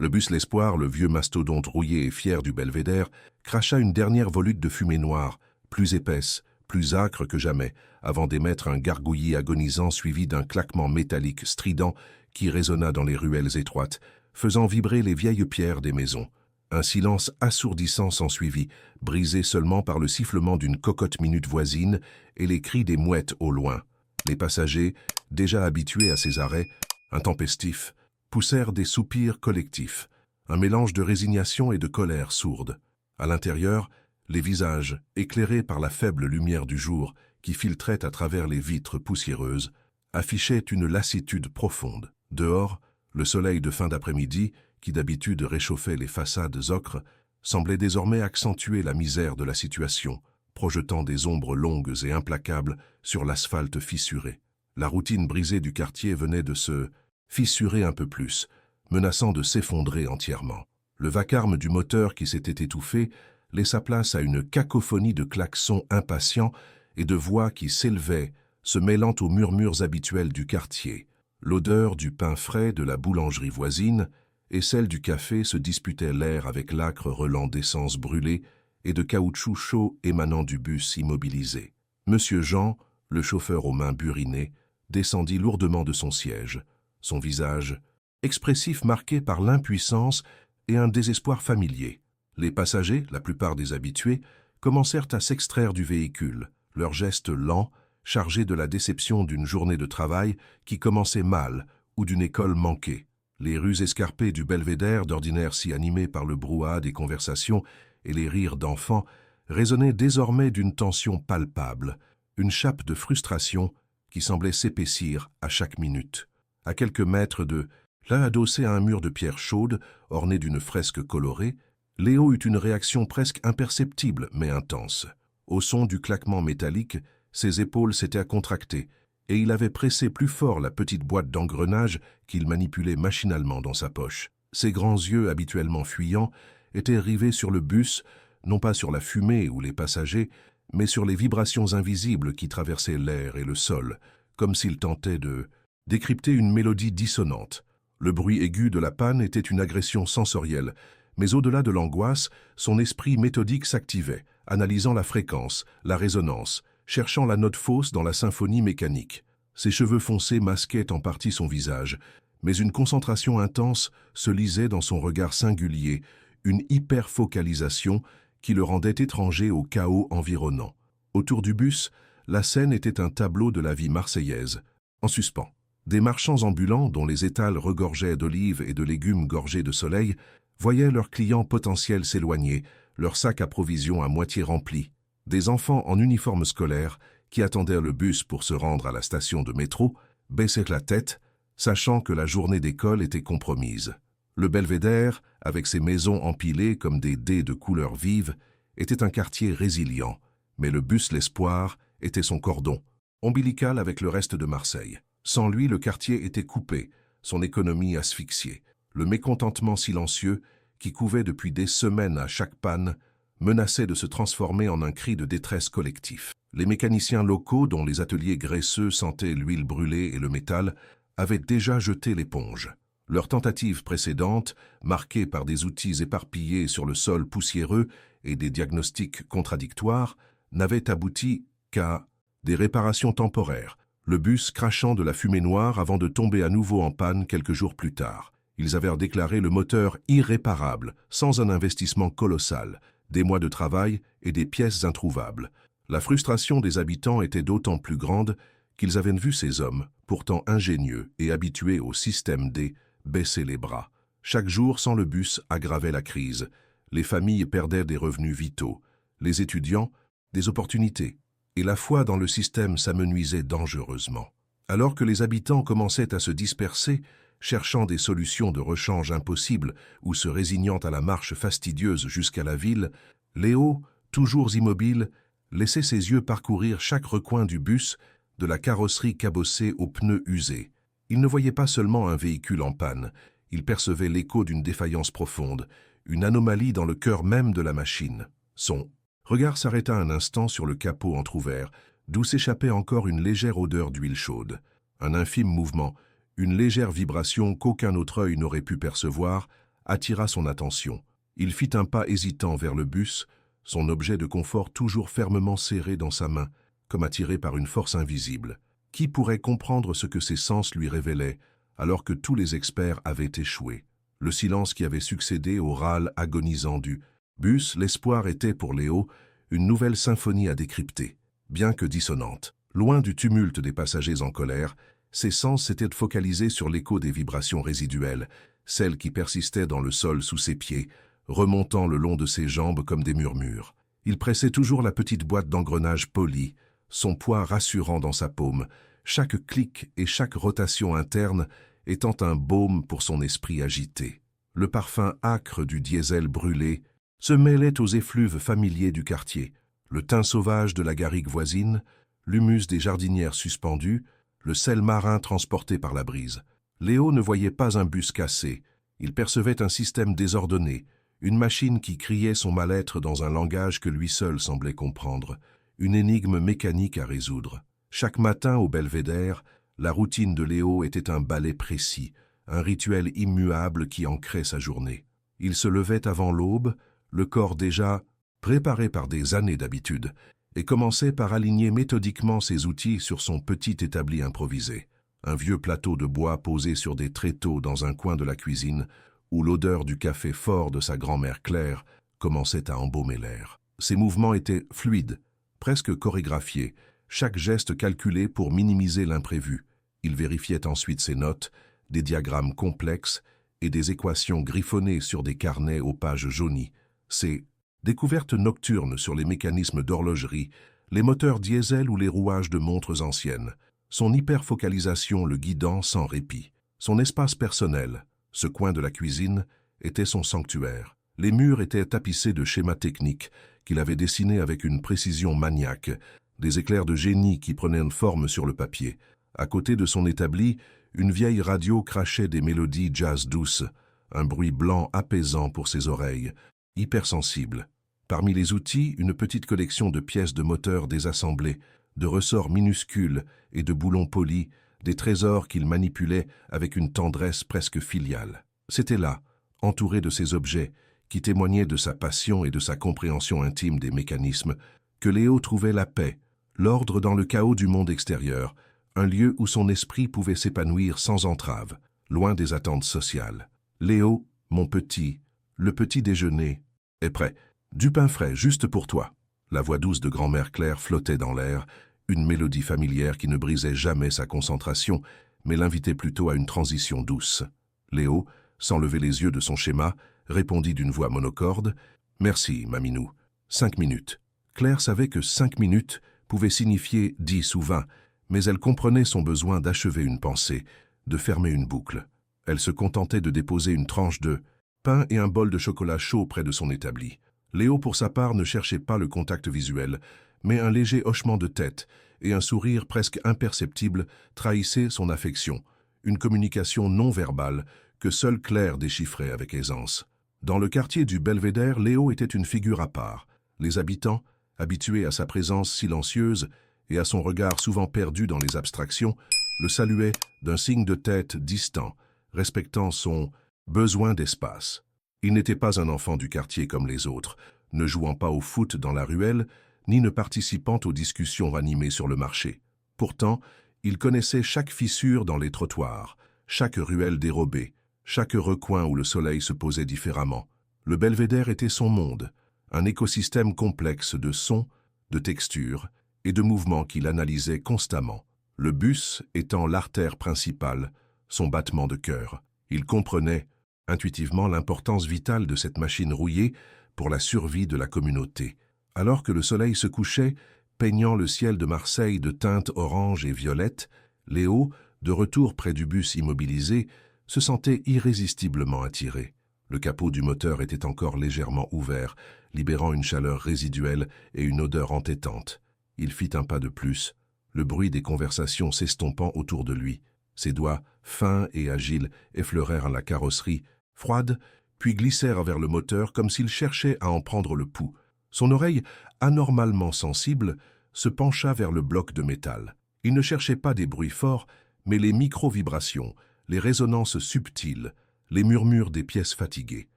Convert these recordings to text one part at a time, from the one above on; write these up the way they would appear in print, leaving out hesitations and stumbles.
Le bus L'Espoir, le vieux mastodonte rouillé et fier du belvédère, cracha une dernière volute de fumée noire, plus épaisse, plus âcre que jamais, avant d'émettre un gargouillis agonisant suivi d'un claquement métallique strident qui résonna dans les ruelles étroites, faisant vibrer les vieilles pierres des maisons. Un silence assourdissant s'ensuivit, brisé seulement par le sifflement d'une cocotte-minute voisine et les cris des mouettes au loin. Les passagers, déjà habitués à ces arrêts, intempestifs, poussèrent des soupirs collectifs, un mélange de résignation et de colère sourde. À l'intérieur, les visages, éclairés par la faible lumière du jour qui filtrait à travers les vitres poussiéreuses, affichaient une lassitude profonde. Dehors, le soleil de fin d'après-midi, qui d'habitude réchauffait les façades ocres, semblait désormais accentuer la misère de la situation, projetant des ombres longues et implacables sur l'asphalte fissuré. La routine brisée du quartier venait de se fissurer un peu plus, menaçant de s'effondrer entièrement. Le vacarme du moteur qui s'était étouffé laissa place à une cacophonie de klaxons impatients et de voix qui s'élevaient, se mêlant aux murmures habituels du quartier. L'odeur du pain frais de la boulangerie voisine et celle du café se disputaient l'air avec l'âcre relent d'essence brûlée et de caoutchouc chaud émanant du bus immobilisé. Monsieur Jean, le chauffeur aux mains burinées, descendit lourdement de son siège, son visage, expressif marqué par l'impuissance et un désespoir familier. Les passagers, la plupart des habitués, commencèrent à s'extraire du véhicule, leurs gestes lents, chargés de la déception d'une journée de travail qui commençait mal ou d'une école manquée. Les rues escarpées du belvédère, d'ordinaire si animées par le brouhaha des conversations et les rires d'enfants, résonnaient désormais d'une tension palpable, une chape de frustration qui semblait s'épaissir à chaque minute. À quelques mètres de là, adossé à un mur de pierre chaude, orné d'une fresque colorée, Léo eut une réaction presque imperceptible mais intense. Au son du claquement métallique, ses épaules s'étaient contractées et il avait pressé plus fort la petite boîte d'engrenage qu'il manipulait machinalement dans sa poche. Ses grands yeux, habituellement fuyants, étaient rivés sur le bus, non pas sur la fumée ou les passagers, mais sur les vibrations invisibles qui traversaient l'air et le sol, comme s'il tentait de décrypter une mélodie dissonante. Le bruit aigu de la panne était une agression sensorielle, mais au-delà de l'angoisse, son esprit méthodique s'activait, analysant la fréquence, la résonance, cherchant la note fausse dans la symphonie mécanique. Ses cheveux foncés masquaient en partie son visage, mais une concentration intense se lisait dans son regard singulier, une hyperfocalisation qui le rendait étranger au chaos environnant. Autour du bus, la scène était un tableau de la vie marseillaise, en suspens. Des marchands ambulants, dont les étals regorgeaient d'olives et de légumes gorgés de soleil, voyaient leurs clients potentiels s'éloigner, leurs sacs à provisions à moitié remplis. Des enfants en uniforme scolaire, qui attendaient le bus pour se rendre à la station de métro, baissaient la tête, sachant que la journée d'école était compromise. Le belvédère, avec ses maisons empilées comme des dés de couleurs vives, était un quartier résilient, mais le bus L'Espoir était son cordon, ombilical avec le reste de Marseille. Sans lui, le quartier était coupé, son économie asphyxiée. Le mécontentement silencieux, qui couvait depuis des semaines à chaque panne, menaçait de se transformer en un cri de détresse collectif. Les mécaniciens locaux, dont les ateliers graisseux sentaient l'huile brûlée et le métal, avaient déjà jeté l'éponge. Leurs tentatives précédentes, marquées par des outils éparpillés sur le sol poussiéreux et des diagnostics contradictoires, n'avaient abouti qu'à des réparations temporaires, le bus crachant de la fumée noire avant de tomber à nouveau en panne quelques jours plus tard. Ils avaient déclaré le moteur irréparable, sans un investissement colossal, des mois de travail et des pièces introuvables. La frustration des habitants était d'autant plus grande qu'ils avaient vu ces hommes, pourtant ingénieux et habitués au système D, baisser les bras. Chaque jour sans le bus aggravait la crise. Les familles perdaient des revenus vitaux, les étudiants, des opportunités, et la foi dans le système s'amenuisait dangereusement. Alors que les habitants commençaient à se disperser, cherchant des solutions de rechange impossibles ou se résignant à la marche fastidieuse jusqu'à la ville, Léo, toujours immobile, laissait ses yeux parcourir chaque recoin du bus, de la carrosserie cabossée aux pneus usés. Il ne voyait pas seulement un véhicule en panne, il percevait l'écho d'une défaillance profonde, une anomalie dans le cœur même de la machine. Son regard s'arrêta un instant sur le capot entrouvert, d'où s'échappait encore une légère odeur d'huile chaude. Un infime mouvement, une légère vibration qu'aucun autre œil n'aurait pu percevoir, attira son attention. Il fit un pas hésitant vers le bus, son objet de confort toujours fermement serré dans sa main, comme attiré par une force invisible. Qui pourrait comprendre ce que ses sens lui révélaient, alors que tous les experts avaient échoué? Le silence qui avait succédé au râle agonisant du bus, l'espoir était pour Léo une nouvelle symphonie à décrypter. Bien que dissonante, loin du tumulte des passagers en colère, ses sens s'étaient focalisés sur l'écho des vibrations résiduelles, celles qui persistaient dans le sol sous ses pieds, remontant le long de ses jambes comme des murmures. Il pressait toujours la petite boîte d'engrenage polie, son poids rassurant dans sa paume, chaque clic et chaque rotation interne étant un baume pour son esprit agité. Le parfum âcre du diesel brûlé se mêlait aux effluves familiers du quartier, le thym sauvage de la garrigue voisine, l'humus des jardinières suspendues, le sel marin transporté par la brise. Léo ne voyait pas un bus cassé, il percevait un système désordonné, une machine qui criait son mal-être dans un langage que lui seul semblait comprendre, une énigme mécanique à résoudre. Chaque matin au belvédère, la routine de Léo était un balai précis, un rituel immuable qui ancrait sa journée. Il se levait avant l'aube, le corps déjà préparé par des années d'habitude, et commençait par aligner méthodiquement ses outils sur son petit établi improvisé. Un vieux plateau de bois posé sur des tréteaux dans un coin de la cuisine, où l'odeur du café fort de sa grand-mère Claire commençait à embaumer l'air. Ses mouvements étaient fluides, presque chorégraphiés, chaque geste calculé pour minimiser l'imprévu. Il vérifiait ensuite ses notes, des diagrammes complexes et des équations griffonnées sur des carnets aux pages jaunies. Ses découvertes nocturnes sur les mécanismes d'horlogerie, les moteurs diesel ou les rouages de montres anciennes, son hyperfocalisation le guidant sans répit. Son espace personnel, ce coin de la cuisine, était son sanctuaire. Les murs étaient tapissés de schémas techniques qu'il avait dessinés avec une précision maniaque, des éclairs de génie qui prenaient une forme sur le papier. À côté de son établi, une vieille radio crachait des mélodies jazz douces, un bruit blanc apaisant pour ses oreilles, hypersensibles. Parmi les outils, une petite collection de pièces de moteur désassemblées, de ressorts minuscules et de boulons polis, des trésors qu'il manipulait avec une tendresse presque filiale. C'était là, entouré de ces objets, qui témoignaient de sa passion et de sa compréhension intime des mécanismes, que Léo trouvait la paix, l'ordre dans le chaos du monde extérieur, un lieu où son esprit pouvait s'épanouir sans entrave, loin des attentes sociales. « Léo, mon petit, le petit déjeuner est prêt. Du pain frais, juste pour toi. » La voix douce de grand-mère Claire flottait dans l'air, une mélodie familière qui ne brisait jamais sa concentration, mais l'invitait plutôt à une transition douce. Léo, sans lever les yeux de son schéma, répondit d'une voix monocorde « Merci, Maminou. 5 minutes. » Claire savait que 5 minutes pouvaient signifier 10 ou 20, mais elle comprenait son besoin d'achever une pensée, de fermer une boucle. Elle se contentait de déposer une tranche de pain et un bol de chocolat chaud près de son établi. Léo, pour sa part, ne cherchait pas le contact visuel, mais un léger hochement de tête et un sourire presque imperceptible trahissaient son affection, une communication non verbale que seule Claire déchiffrait avec aisance. Dans le quartier du Belvédère, Léo était une figure à part. Les habitants, habitués à sa présence silencieuse et à son regard souvent perdu dans les abstractions, le saluaient d'un signe de tête distant, respectant son besoin d'espace. Il n'était pas un enfant du quartier comme les autres, ne jouant pas au foot dans la ruelle, ni ne participant aux discussions animées sur le marché. Pourtant, il connaissait chaque fissure dans les trottoirs, chaque ruelle dérobée, chaque recoin où le soleil se posait différemment. Le Belvédère était son monde, un écosystème complexe de sons, de textures et de mouvements qu'il analysait constamment. Le bus étant l'artère principale, son battement de cœur. Il comprenait intuitivement l'importance vitale de cette machine rouillée pour la survie de la communauté. Alors que le soleil se couchait, peignant le ciel de Marseille de teintes orange et violette, Léo, de retour près du bus immobilisé, se sentait irrésistiblement attiré. Le capot du moteur était encore légèrement ouvert, libérant une chaleur résiduelle et une odeur entêtante. Il fit un pas de plus, le bruit des conversations s'estompant autour de lui. Ses doigts, fins et agiles, effleurèrent la carrosserie, froide, puis glissèrent vers le moteur comme s'il cherchait à en prendre le pouls. Son oreille, anormalement sensible, se pencha vers le bloc de métal. Il ne cherchait pas des bruits forts, mais les micro-vibrations, les résonances subtiles, les murmures des pièces fatiguées.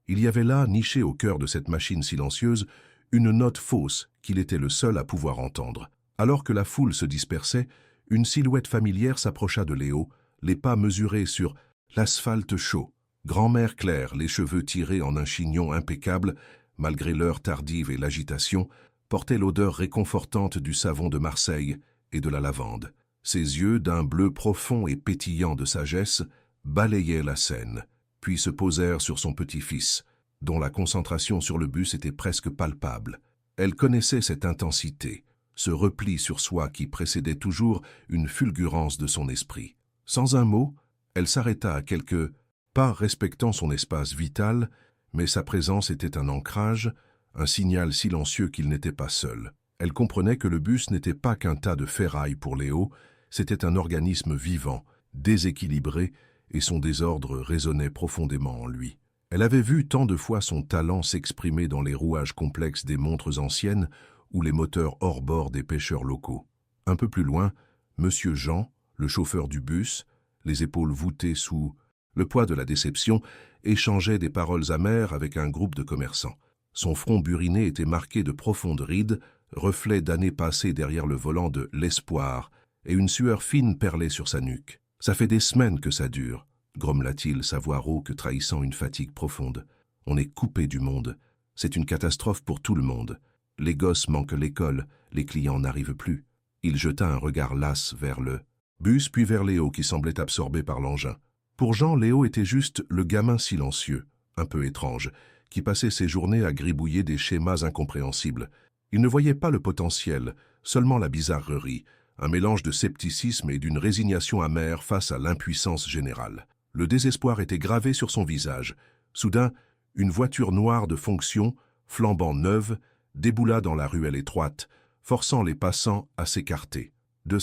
Il y avait là, niché au cœur de cette machine silencieuse, une note fausse qu'il était le seul à pouvoir entendre. Alors que la foule se dispersait, une silhouette familière s'approcha de Léo, les pas mesurés sur l'asphalte chaud. Grand-mère Claire, les cheveux tirés en un chignon impeccable, malgré l'heure tardive et l'agitation, portait l'odeur réconfortante du savon de Marseille et de la lavande. Ses yeux, d'un bleu profond et pétillant de sagesse, balayaient la scène, puis se posèrent sur son petit-fils, dont la concentration sur le bus était presque palpable. Elle connaissait cette intensité, ce repli sur soi qui précédait toujours une fulgurance de son esprit. Sans un mot, elle s'arrêta à quelques pas respectant son espace vital, mais sa présence était un ancrage, un signal silencieux qu'il n'était pas seul. Elle comprenait que le bus n'était pas qu'un tas de ferraille pour Léo, c'était un organisme vivant, déséquilibré, et son désordre résonnait profondément en lui. Elle avait vu tant de fois son talent s'exprimer dans les rouages complexes des montres anciennes ou les moteurs hors bord des pêcheurs locaux. Un peu plus loin, Monsieur Jean, le chauffeur du bus, les épaules voûtées sous le poids de la déception, échangeait des paroles amères avec un groupe de commerçants. Son front buriné était marqué de profondes rides, reflet d'années passées derrière le volant de l'espoir, et une sueur fine perlait sur sa nuque. « Ça fait des semaines que ça dure », grommela-t-il, sa voix rauque trahissant une fatigue profonde. « On est coupé du monde. C'est une catastrophe pour tout le monde. Les gosses manquent l'école, les clients n'arrivent plus. » Il jeta un regard las vers le bus puis vers Léo qui semblait absorbé par l'engin. Pour Jean, Léo était juste le gamin silencieux, un peu étrange, qui passait ses journées à gribouiller des schémas incompréhensibles. Il ne voyait pas le potentiel, seulement la bizarrerie, un mélange de scepticisme et d'une résignation amère face à l'impuissance générale. Le désespoir était gravé sur son visage. Soudain, une voiture noire de fonction, flambant neuve, déboula dans la ruelle étroite, forçant les passants à s'écarter. De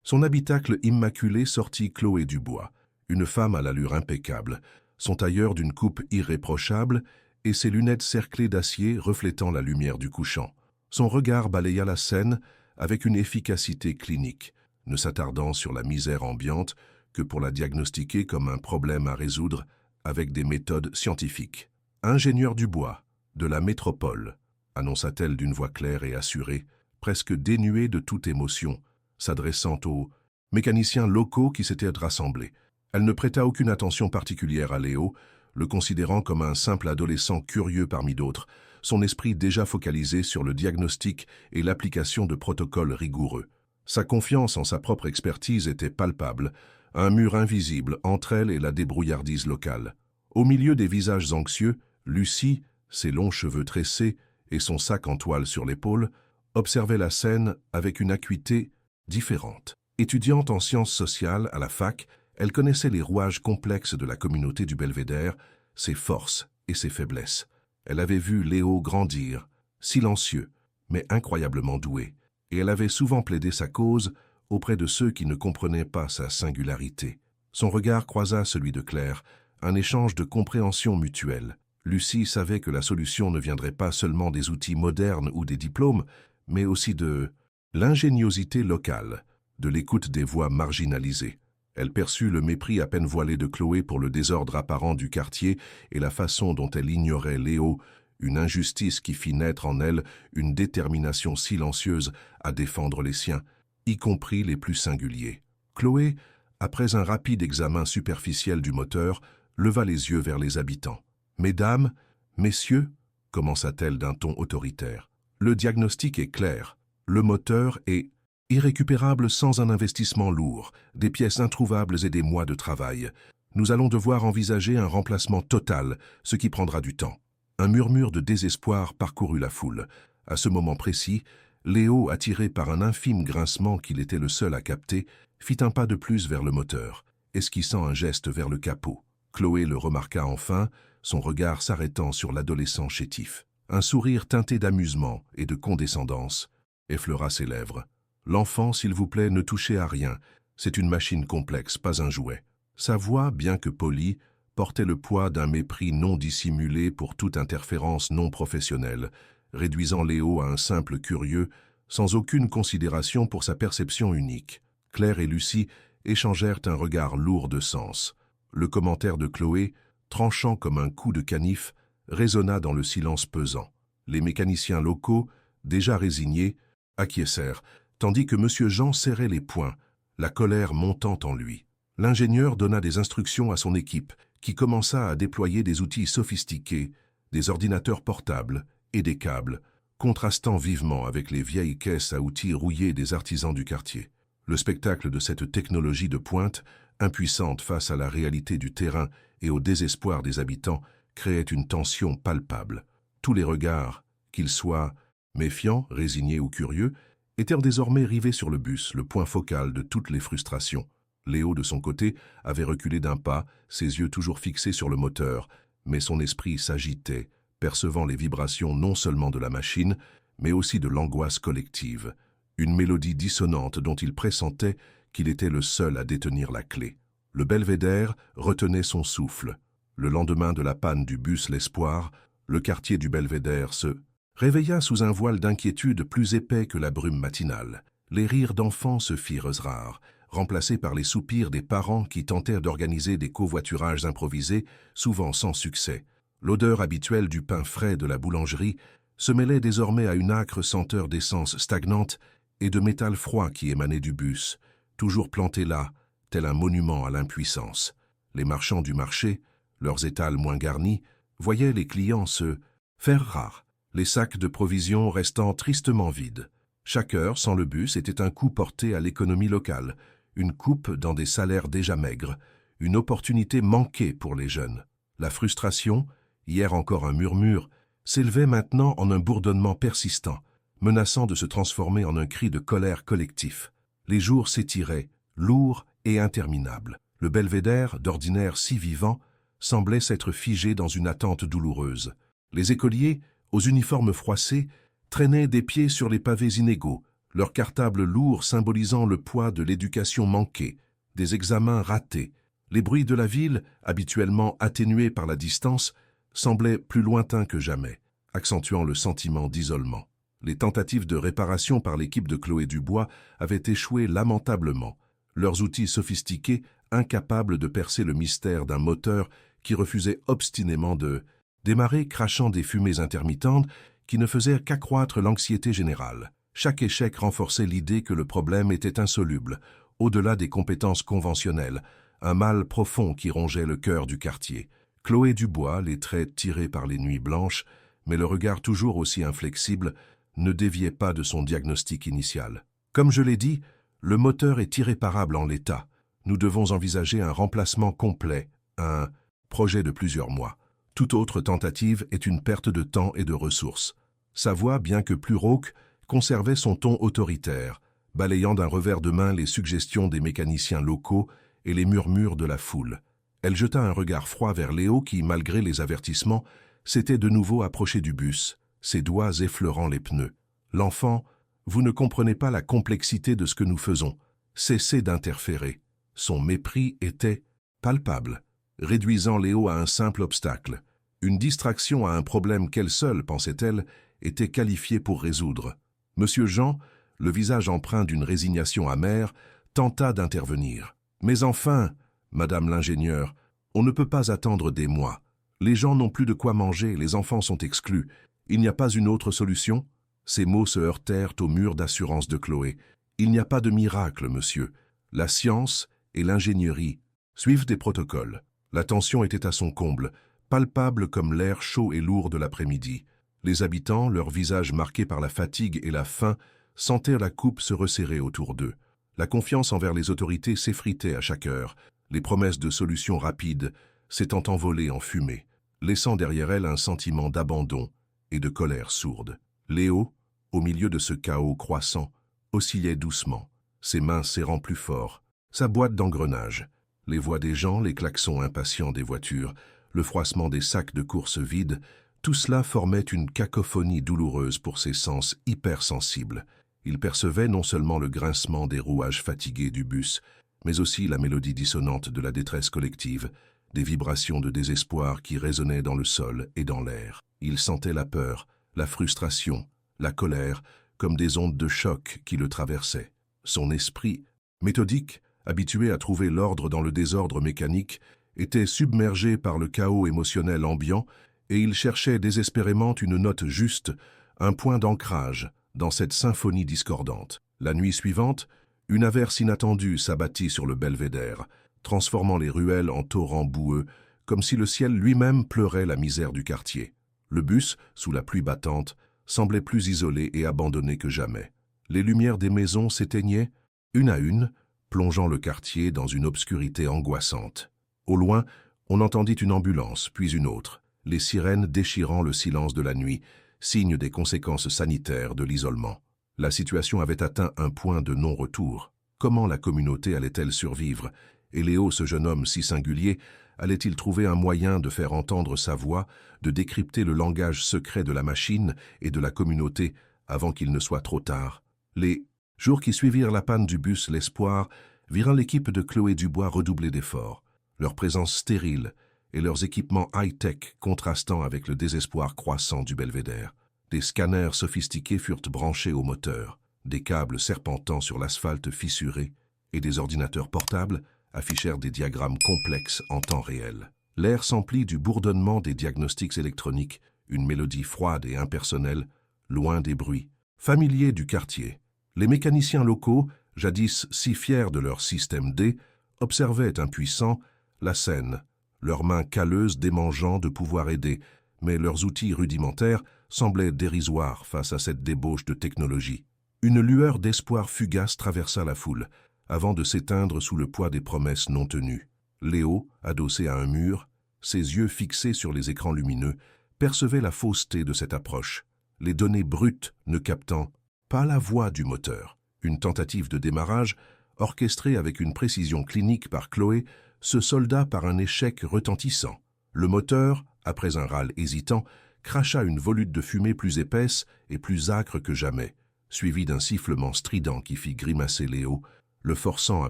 son habitacle immaculé sortit Chloé Dubois, une femme à l'allure impeccable, son tailleur d'une coupe irréprochable et ses lunettes cerclées d'acier reflétant la lumière du couchant. Son regard balaya la scène avec une efficacité clinique, ne s'attardant sur la misère ambiante que pour la diagnostiquer comme un problème à résoudre avec des méthodes scientifiques. « Ingénieur Dubois, de la métropole », annonça-t-elle d'une voix claire et assurée, presque dénuée de toute émotion, s'adressant aux mécaniciens locaux qui s'étaient rassemblés. Elle ne prêta aucune attention particulière à Léo, le considérant comme un simple adolescent curieux parmi d'autres, son esprit déjà focalisé sur le diagnostic et l'application de protocoles rigoureux. Sa confiance en sa propre expertise était palpable, un mur invisible entre elle et la débrouillardise locale. Au milieu des visages anxieux, Lucie, ses longs cheveux tressés et son sac en toile sur l'épaule, observait la scène avec une acuité différente. Étudiante en sciences sociales à la fac, elle connaissait les rouages complexes de la communauté du Belvédère, ses forces et ses faiblesses. Elle avait vu Léo grandir, silencieux, mais incroyablement doué, et elle avait souvent plaidé sa cause auprès de ceux qui ne comprenaient pas sa singularité. Son regard croisa celui de Claire, un échange de compréhension mutuelle. Lucie savait que la solution ne viendrait pas seulement des outils modernes ou des diplômes, mais aussi de l'ingéniosité locale, de l'écoute des voix marginalisées. Elle perçut le mépris à peine voilé de Chloé pour le désordre apparent du quartier et la façon dont elle ignorait Léo, une injustice qui fit naître en elle une détermination silencieuse à défendre les siens, y compris les plus singuliers. Chloé, après un rapide examen superficiel du moteur, leva les yeux vers les habitants. « Mesdames, messieurs » commença-t-elle d'un ton autoritaire. « Le diagnostic est clair. Le moteur est irrécupérable sans un investissement lourd, des pièces introuvables et des mois de travail. Nous allons devoir envisager un remplacement total, ce qui prendra du temps. » Un murmure de désespoir parcourut la foule. À ce moment précis, Léo, attiré par un infime grincement qu'il était le seul à capter, fit un pas de plus vers le moteur, esquissant un geste vers le capot. Chloé le remarqua enfin, son regard s'arrêtant sur l'adolescent chétif. Un sourire teinté d'amusement et de condescendance effleura ses lèvres. « L'enfant, s'il vous plaît, ne touchez à rien. C'est une machine complexe, pas un jouet. » Sa voix, bien que polie, portait le poids d'un mépris non dissimulé pour toute interférence non professionnelle, réduisant Léo à un simple curieux, sans aucune considération pour sa perception unique. Claire et Lucie échangèrent un regard lourd de sens. Le commentaire de Chloé, tranchant comme un coup de canif, résonna dans le silence pesant. Les mécaniciens locaux, déjà résignés, acquiescèrent, tandis que M. Jean serrait les poings, la colère montant en lui. L'ingénieur donna des instructions à son équipe, qui commença à déployer des outils sophistiqués, des ordinateurs portables et des câbles, contrastant vivement avec les vieilles caisses à outils rouillées des artisans du quartier. Le spectacle de cette technologie de pointe, impuissante face à la réalité du terrain et au désespoir des habitants, créait une tension palpable. Tous les regards, qu'ils soient méfiants, résignés ou curieux, étaient désormais rivés sur le bus, le point focal de toutes les frustrations. Léo, de son côté, avait reculé d'un pas, ses yeux toujours fixés sur le moteur, mais son esprit s'agitait, percevant les vibrations non seulement de la machine, mais aussi de l'angoisse collective, une mélodie dissonante dont il pressentait qu'il était le seul à détenir la clé. Le belvédère retenait son souffle. Le lendemain de la panne du bus L'Espoir, le quartier du belvédère se réveilla sous un voile d'inquiétude plus épais que la brume matinale. Les rires d'enfants se firent rares, remplacés par les soupirs des parents qui tentèrent d'organiser des covoiturages improvisés, souvent sans succès. L'odeur habituelle du pain frais de la boulangerie se mêlait désormais à une âcre senteur d'essence stagnante et de métal froid qui émanait du bus, toujours planté là, tel un monument à l'impuissance. Les marchands du marché, leurs étals moins garnis, voyaient les clients se faire rares, les sacs de provisions restant tristement vides. Chaque heure sans le bus était un coup porté à l'économie locale, une coupe dans des salaires déjà maigres, une opportunité manquée pour les jeunes. La frustration, hier encore un murmure, s'élevait maintenant en un bourdonnement persistant, menaçant de se transformer en un cri de colère collectif. Les jours s'étiraient, lourds et interminables. Le belvédère, d'ordinaire si vivant, semblait s'être figé dans une attente douloureuse. Les écoliers, aux uniformes froissés, traînaient des pieds sur les pavés inégaux, leurs cartables lourds symbolisant le poids de l'éducation manquée, des examens ratés. Les bruits de la ville, habituellement atténués par la distance, semblaient plus lointains que jamais, accentuant le sentiment d'isolement. Les tentatives de réparation par l'équipe de Chloé Dubois avaient échoué lamentablement, leurs outils sophistiqués incapables de percer le mystère d'un moteur qui refusait obstinément de démarrer, crachant des fumées intermittentes qui ne faisaient qu'accroître l'anxiété générale. Chaque échec renforçait l'idée que le problème était insoluble, au-delà des compétences conventionnelles, un mal profond qui rongeait le cœur du quartier. Chloé Dubois, les traits tirés par les nuits blanches, mais le regard toujours aussi inflexible, ne déviait pas de son diagnostic initial. Comme je l'ai dit, le moteur est irréparable en l'état. Nous devons envisager un remplacement complet, un projet de plusieurs mois. Toute autre tentative est une perte de temps et de ressources. Sa voix, bien que plus rauque, conservait son ton autoritaire, balayant d'un revers de main les suggestions des mécaniciens locaux et les murmures de la foule. Elle jeta un regard froid vers Léo qui, malgré les avertissements, s'était de nouveau approché du bus, ses doigts effleurant les pneus. « L'enfant, vous ne comprenez pas la complexité de ce que nous faisons. Cessez d'interférer. » Son mépris était palpable, réduisant Léo à un simple obstacle. Une distraction à un problème qu'elle seule, pensait-elle, était qualifiée pour résoudre. Monsieur Jean, le visage empreint d'une résignation amère, tenta d'intervenir. « Mais enfin, madame l'ingénieure, on ne peut pas attendre des mois. Les gens n'ont plus de quoi manger, les enfants sont exclus. Il n'y a pas une autre solution ?» Ces mots se heurtèrent au mur d'assurance de Chloé. « Il n'y a pas de miracle, monsieur. La science et l'ingénierie suivent des protocoles. » La tension était à son comble, palpable comme l'air chaud et lourd de l'après-midi. Les habitants, leurs visages marqués par la fatigue et la faim, sentaient la coupe se resserrer autour d'eux. La confiance envers les autorités s'effritait à chaque heure, les promesses de solutions rapides s'étant envolées en fumée, laissant derrière elles un sentiment d'abandon et de colère sourde. Léo, au milieu de ce chaos croissant, oscillait doucement, ses mains serrant plus fort, sa boîte d'engrenage. Les voix des gens, les klaxons impatients des voitures, le froissement des sacs de course vides, tout cela formait une cacophonie douloureuse pour ses sens hypersensibles. Il percevait non seulement le grincement des rouages fatigués du bus, mais aussi la mélodie dissonante de la détresse collective, des vibrations de désespoir qui résonnaient dans le sol et dans l'air. Il sentait la peur, la frustration, la colère, comme des ondes de choc qui le traversaient. Son esprit, méthodique, habitué à trouver l'ordre dans le désordre mécanique, était submergé par le chaos émotionnel ambiant et il cherchait désespérément une note juste, un point d'ancrage dans cette symphonie discordante. La nuit suivante, une averse inattendue s'abattit sur le belvédère, transformant les ruelles en torrents boueux, comme si le ciel lui-même pleurait la misère du quartier. Le bus, sous la pluie battante, semblait plus isolé et abandonné que jamais. Les lumières des maisons s'éteignaient, une à une, plongeant le quartier dans une obscurité angoissante. Au loin, on entendit une ambulance, puis une autre, les sirènes déchirant le silence de la nuit, signe des conséquences sanitaires de l'isolement. La situation avait atteint un point de non-retour. Comment la communauté allait-elle survivre? Et Léo, ce jeune homme si singulier, allait-il trouver un moyen de faire entendre sa voix, de décrypter le langage secret de la machine et de la communauté avant qu'il ne soit trop tard? Les jours qui suivirent la panne du bus L'Espoir virent l'équipe de Chloé Dubois redoubler d'efforts, leur présence stérile et leurs équipements high-tech contrastant avec le désespoir croissant du belvédère. Des scanners sophistiqués furent branchés au moteur, des câbles serpentant sur l'asphalte fissuré et des ordinateurs portables affichèrent des diagrammes complexes en temps réel. L'air s'emplit du bourdonnement des diagnostics électroniques, une mélodie froide et impersonnelle, loin des bruits, familiers du quartier. Les mécaniciens locaux, jadis si fiers de leur système D, observaient impuissants la scène, leurs mains calleuses démangeant de pouvoir aider, mais leurs outils rudimentaires semblaient dérisoires face à cette débauche de technologie. Une lueur d'espoir fugace traversa la foule, avant de s'éteindre sous le poids des promesses non tenues. Léo, adossé à un mur, ses yeux fixés sur les écrans lumineux, percevait la fausseté de cette approche, les données brutes ne captant pas la voix du moteur. Une tentative de démarrage, orchestrée avec une précision clinique par Chloé, se solda par un échec retentissant. Le moteur, après un râle hésitant, cracha une volute de fumée plus épaisse et plus âcre que jamais, suivi d'un sifflement strident qui fit grimacer Léo, le forçant à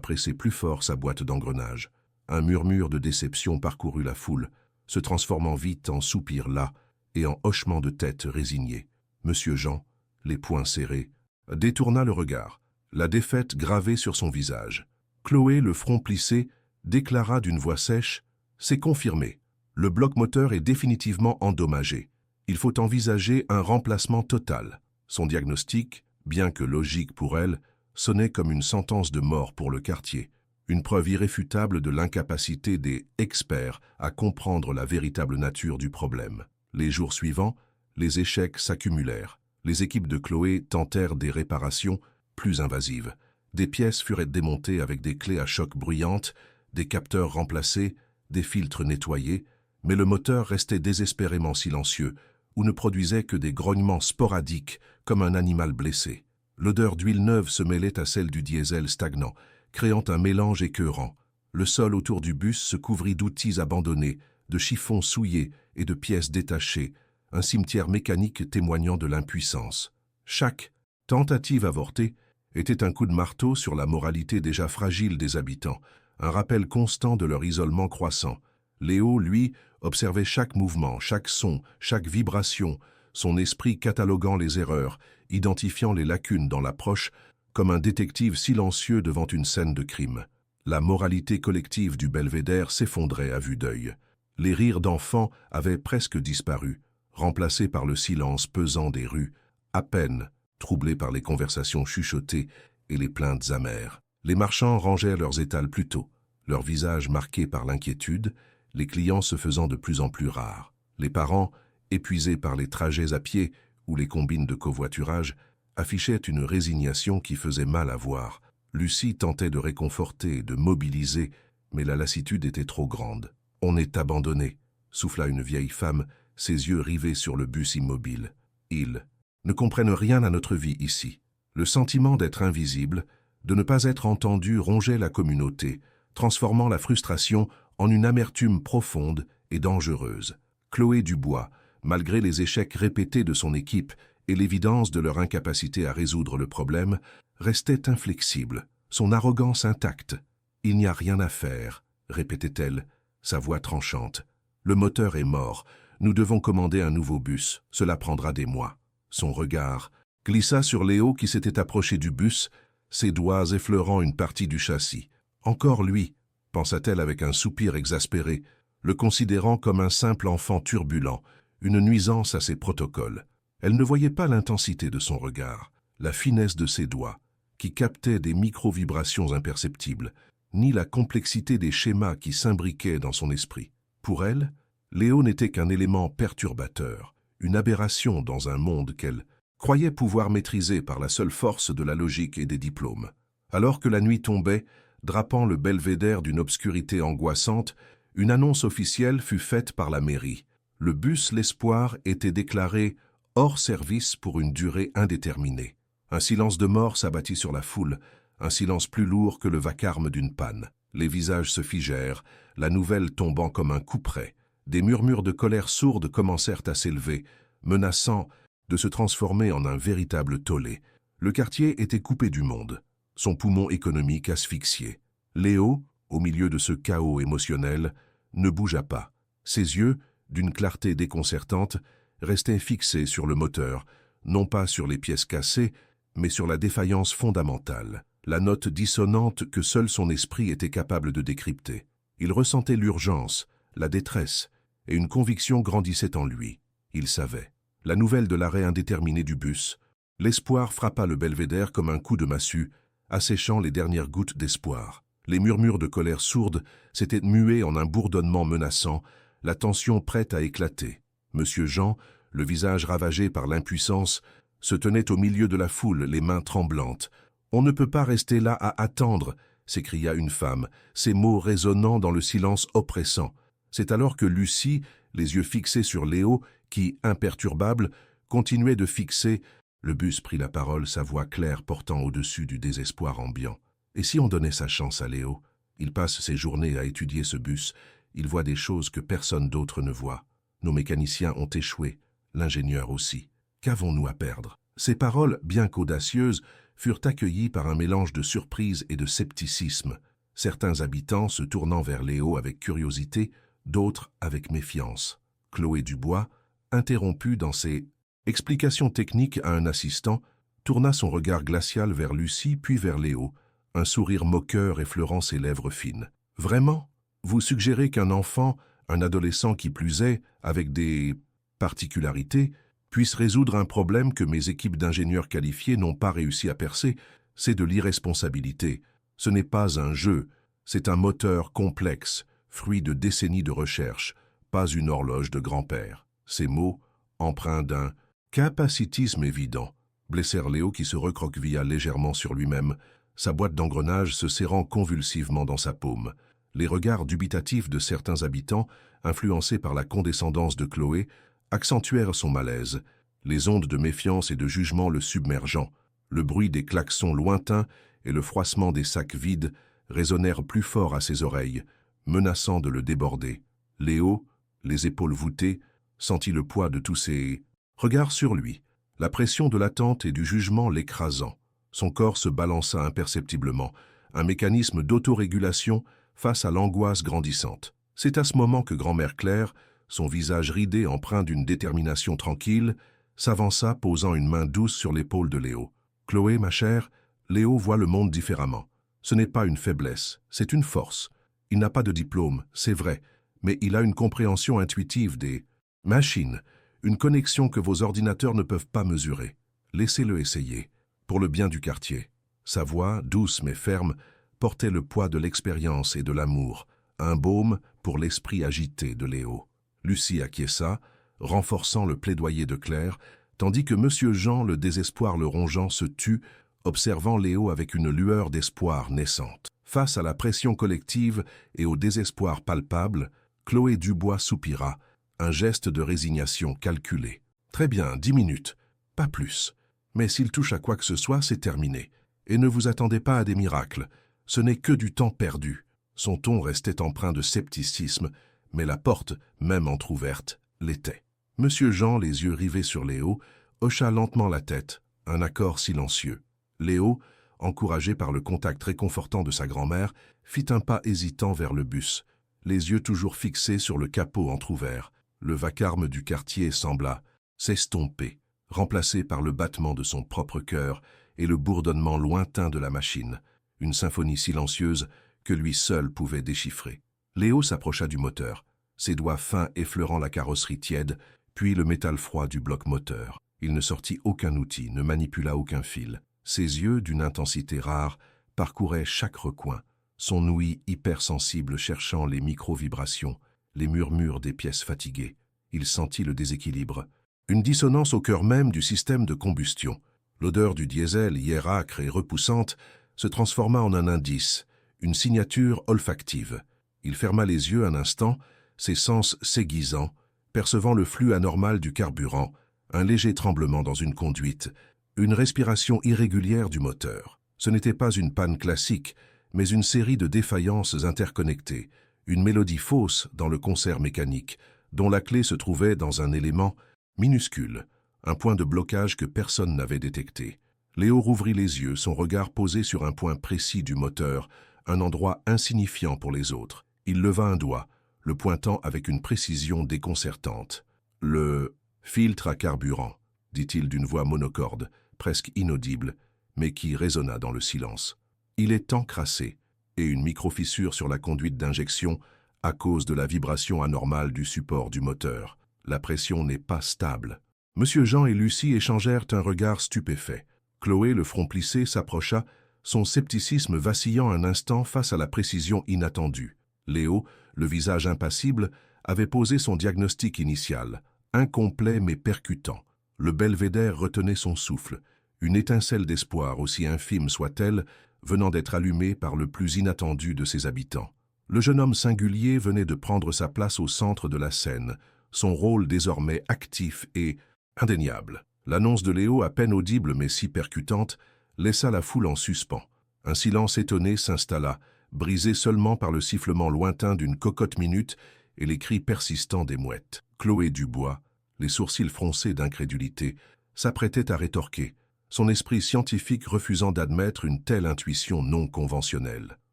presser plus fort sa boîte d'engrenage. Un murmure de déception parcourut la foule, se transformant vite en soupir las et en hochement de tête résigné. Monsieur Jean, les poings serrés, détourna le regard, la défaite gravée sur son visage. Chloé, le front plissé, déclara d'une voix sèche « C'est confirmé. Le bloc moteur est définitivement endommagé. Il faut envisager un remplacement total. » Son diagnostic, bien que logique pour elle, sonnait comme une sentence de mort pour le quartier, une preuve irréfutable de l'incapacité des « experts » à comprendre la véritable nature du problème. Les jours suivants, les échecs s'accumulèrent. Les équipes de Chloé tentèrent des réparations plus invasives. Des pièces furent démontées avec des clés à choc bruyantes, des capteurs remplacés, des filtres nettoyés, mais le moteur restait désespérément silencieux ou ne produisait que des grognements sporadiques comme un animal blessé. L'odeur d'huile neuve se mêlait à celle du diesel stagnant, créant un mélange écœurant. Le sol autour du bus se couvrit d'outils abandonnés, de chiffons souillés et de pièces détachées, un cimetière mécanique témoignant de l'impuissance. Chaque tentative avortée était un coup de marteau sur la moralité déjà fragile des habitants, un rappel constant de leur isolement croissant. Léo, lui, observait chaque mouvement, chaque son, chaque vibration, son esprit cataloguant les erreurs, identifiant les lacunes dans l'approche, comme un détective silencieux devant une scène de crime. La moralité collective du belvédère s'effondrait à vue d'œil. Les rires d'enfants avaient presque disparu, remplacés par le silence pesant des rues, à peine troublés par les conversations chuchotées et les plaintes amères. Les marchands rangèrent leurs étals plus tôt, leurs visages marqués par l'inquiétude, les clients se faisant de plus en plus rares. Les parents, épuisés par les trajets à pied ou les combines de covoiturage, affichaient une résignation qui faisait mal à voir. Lucie tentait de réconforter et de mobiliser, mais la lassitude était trop grande. « On est abandonné », souffla une vieille femme, ses yeux rivés sur le bus immobile. « Ils ne comprennent rien à notre vie ici. » Le sentiment d'être invisible, de ne pas être entendu rongeait la communauté, transformant la frustration en une amertume profonde et dangereuse. Chloé Dubois, malgré les échecs répétés de son équipe et l'évidence de leur incapacité à résoudre le problème, restait inflexible, son arrogance intacte. « Il n'y a rien à faire », répétait-elle, sa voix tranchante. « Le moteur est mort, nous devons commander un nouveau bus, cela prendra des mois. » Son regard glissa sur Léo qui s'était approché du bus, ses doigts effleurant une partie du châssis. Encore lui, pensa-t-elle avec un soupir exaspéré, le considérant comme un simple enfant turbulent, une nuisance à ses protocoles. Elle ne voyait pas l'intensité de son regard, la finesse de ses doigts, qui captaient des micro-vibrations imperceptibles, ni la complexité des schémas qui s'imbriquaient dans son esprit. Pour elle, Léo n'était qu'un élément perturbateur, une aberration dans un monde qu'elle croyait pouvoir maîtriser par la seule force de la logique et des diplômes. Alors que la nuit tombait, drapant le belvédère d'une obscurité angoissante, une annonce officielle fut faite par la mairie. Le bus L'Espoir était déclaré hors service pour une durée indéterminée. Un silence de mort s'abattit sur la foule, un silence plus lourd que le vacarme d'une panne. Les visages se figèrent, la nouvelle tombant comme un couperet. Des murmures de colère sourde commencèrent à s'élever, menaçant de se transformer en un véritable tollé. Le quartier était coupé du monde, son poumon économique asphyxié. Léo, au milieu de ce chaos émotionnel, ne bougea pas. Ses yeux, d'une clarté déconcertante, restaient fixés sur le moteur, non pas sur les pièces cassées, mais sur la défaillance fondamentale, la note dissonante que seul son esprit était capable de décrypter. Il ressentait l'urgence, la détresse, et une conviction grandissait en lui. Il savait. La nouvelle de l'arrêt indéterminé du bus, L'Espoir frappa le belvédère comme un coup de massue, asséchant les dernières gouttes d'espoir. Les murmures de colère sourde s'étaient mués en un bourdonnement menaçant, la tension prête à éclater. Monsieur Jean, le visage ravagé par l'impuissance, se tenait au milieu de la foule, les mains tremblantes. « On ne peut pas rester là à attendre !» s'écria une femme, ses mots résonnant dans le silence oppressant. C'est alors que Lucie, les yeux fixés sur Léo, qui, imperturbable, continuait de fixer. Le bus prit la parole, sa voix claire portant au-dessus du désespoir ambiant. Et si on donnait sa chance à Léo? Il passe ses journées à étudier ce bus. Il voit des choses que personne d'autre ne voit. Nos mécaniciens ont échoué, l'ingénieur aussi. Qu'avons-nous à perdre? Ces paroles, bien qu'audacieuses, furent accueillies par un mélange de surprise et de scepticisme, certains habitants se tournant vers Léo avec curiosité, d'autres avec méfiance. Chloé Dubois, interrompue dans ses explications techniques à un assistant, tourna son regard glacial vers Lucie puis vers Léo, un sourire moqueur effleurant ses lèvres fines. « Vraiment? Vous suggérez qu'un enfant, un adolescent qui plus est, avec des particularités, puisse résoudre un problème que mes équipes d'ingénieurs qualifiés n'ont pas réussi à percer? C'est de l'irresponsabilité. Ce n'est pas un jeu, c'est un moteur complexe, fruit de décennies de recherche, pas une horloge de grand-père. » Ces mots, empreints d'un capacitisme évident, blessèrent Léo qui se recroquevilla légèrement sur lui-même, sa boîte d'engrenage se serrant convulsivement dans sa paume. Les regards dubitatifs de certains habitants, influencés par la condescendance de Chloé, accentuèrent son malaise, les ondes de méfiance et de jugement le submergeant. Le bruit des klaxons lointains et le froissement des sacs vides résonnèrent plus fort à ses oreilles, menaçant de le déborder. Léo, les épaules voûtées, sentit le poids de tous ces regards sur lui, la pression de l'attente et du jugement l'écrasant. Son corps se balança imperceptiblement, un mécanisme d'autorégulation face à l'angoisse grandissante. C'est à ce moment que grand-mère Claire, son visage ridé empreint d'une détermination tranquille, s'avança posant une main douce sur l'épaule de Léo. « Chloé, ma chère, Léo voit le monde différemment. Ce n'est pas une faiblesse, c'est une force. Il n'a pas de diplôme, c'est vrai, mais il a une compréhension intuitive des machines, une connexion que vos ordinateurs ne peuvent pas mesurer. Laissez-le essayer, pour le bien du quartier. » Sa voix, douce mais ferme, portait le poids de l'expérience et de l'amour, un baume pour l'esprit agité de Léo. Lucie acquiesça, renforçant le plaidoyer de Claire, tandis que Monsieur Jean, le désespoir le rongeant, se tut, observant Léo avec une lueur d'espoir naissante. Face à la pression collective et au désespoir palpable, Chloé Dubois soupira, un geste de résignation calculé. « Très bien, 10 minutes, pas plus. Mais s'il touche à quoi que ce soit, c'est terminé. Et ne vous attendez pas à des miracles, ce n'est que du temps perdu. » Son ton restait empreint de scepticisme, mais la porte, même entr'ouverte, l'était. Monsieur Jean, les yeux rivés sur Léo, hocha lentement la tête, un accord silencieux. Léo, encouragé par le contact réconfortant de sa grand-mère, fit un pas hésitant vers le bus, les yeux toujours fixés sur le capot entr'ouvert. Le vacarme du quartier sembla s'estomper, remplacé par le battement de son propre cœur et le bourdonnement lointain de la machine, une symphonie silencieuse que lui seul pouvait déchiffrer. Léo s'approcha du moteur, ses doigts fins effleurant la carrosserie tiède, puis le métal froid du bloc moteur. Il ne sortit aucun outil, ne manipula aucun fil. Ses yeux, d'une intensité rare, parcouraient chaque recoin, son ouïe hypersensible cherchant les micro-vibrations, les murmures des pièces fatiguées. Il sentit le déséquilibre. Une dissonance au cœur même du système de combustion. L'odeur du diesel, hier âcre et repoussante, se transforma en un indice, une signature olfactive. Il ferma les yeux un instant, ses sens s'aiguisant, percevant le flux anormal du carburant, un léger tremblement dans une conduite, une respiration irrégulière du moteur. Ce n'était pas une panne classique, mais une série de défaillances interconnectées, une mélodie fausse dans le concert mécanique, dont la clé se trouvait dans un élément minuscule, un point de blocage que personne n'avait détecté. Léo rouvrit les yeux, son regard posé sur un point précis du moteur, un endroit insignifiant pour les autres. Il leva un doigt, le pointant avec une précision déconcertante. « Le filtre à carburant », dit-il d'une voix monocorde, presque inaudible, mais qui résonna dans le silence. Il est encrassé, et une micro-fissure sur la conduite d'injection à cause de la vibration anormale du support du moteur. La pression n'est pas stable. Monsieur Jean et Lucie échangèrent un regard stupéfait. Chloé, le front plissé, s'approcha, son scepticisme vacillant un instant face à la précision inattendue. Léo, le visage impassible, avait posé son diagnostic initial, incomplet mais percutant. Le belvédère retenait son souffle, une étincelle d'espoir, aussi infime soit-elle, venant d'être allumée par le plus inattendu de ses habitants. Le jeune homme singulier venait de prendre sa place au centre de la scène, son rôle désormais actif et indéniable. L'annonce de Léo, à peine audible mais si percutante, laissa la foule en suspens. Un silence étonné s'installa, brisé seulement par le sifflement lointain d'une cocotte minute et les cris persistants des mouettes. Chloé Dubois, les sourcils froncés d'incrédulité, s'apprêtait à rétorquer, son esprit scientifique refusant d'admettre une telle intuition non conventionnelle.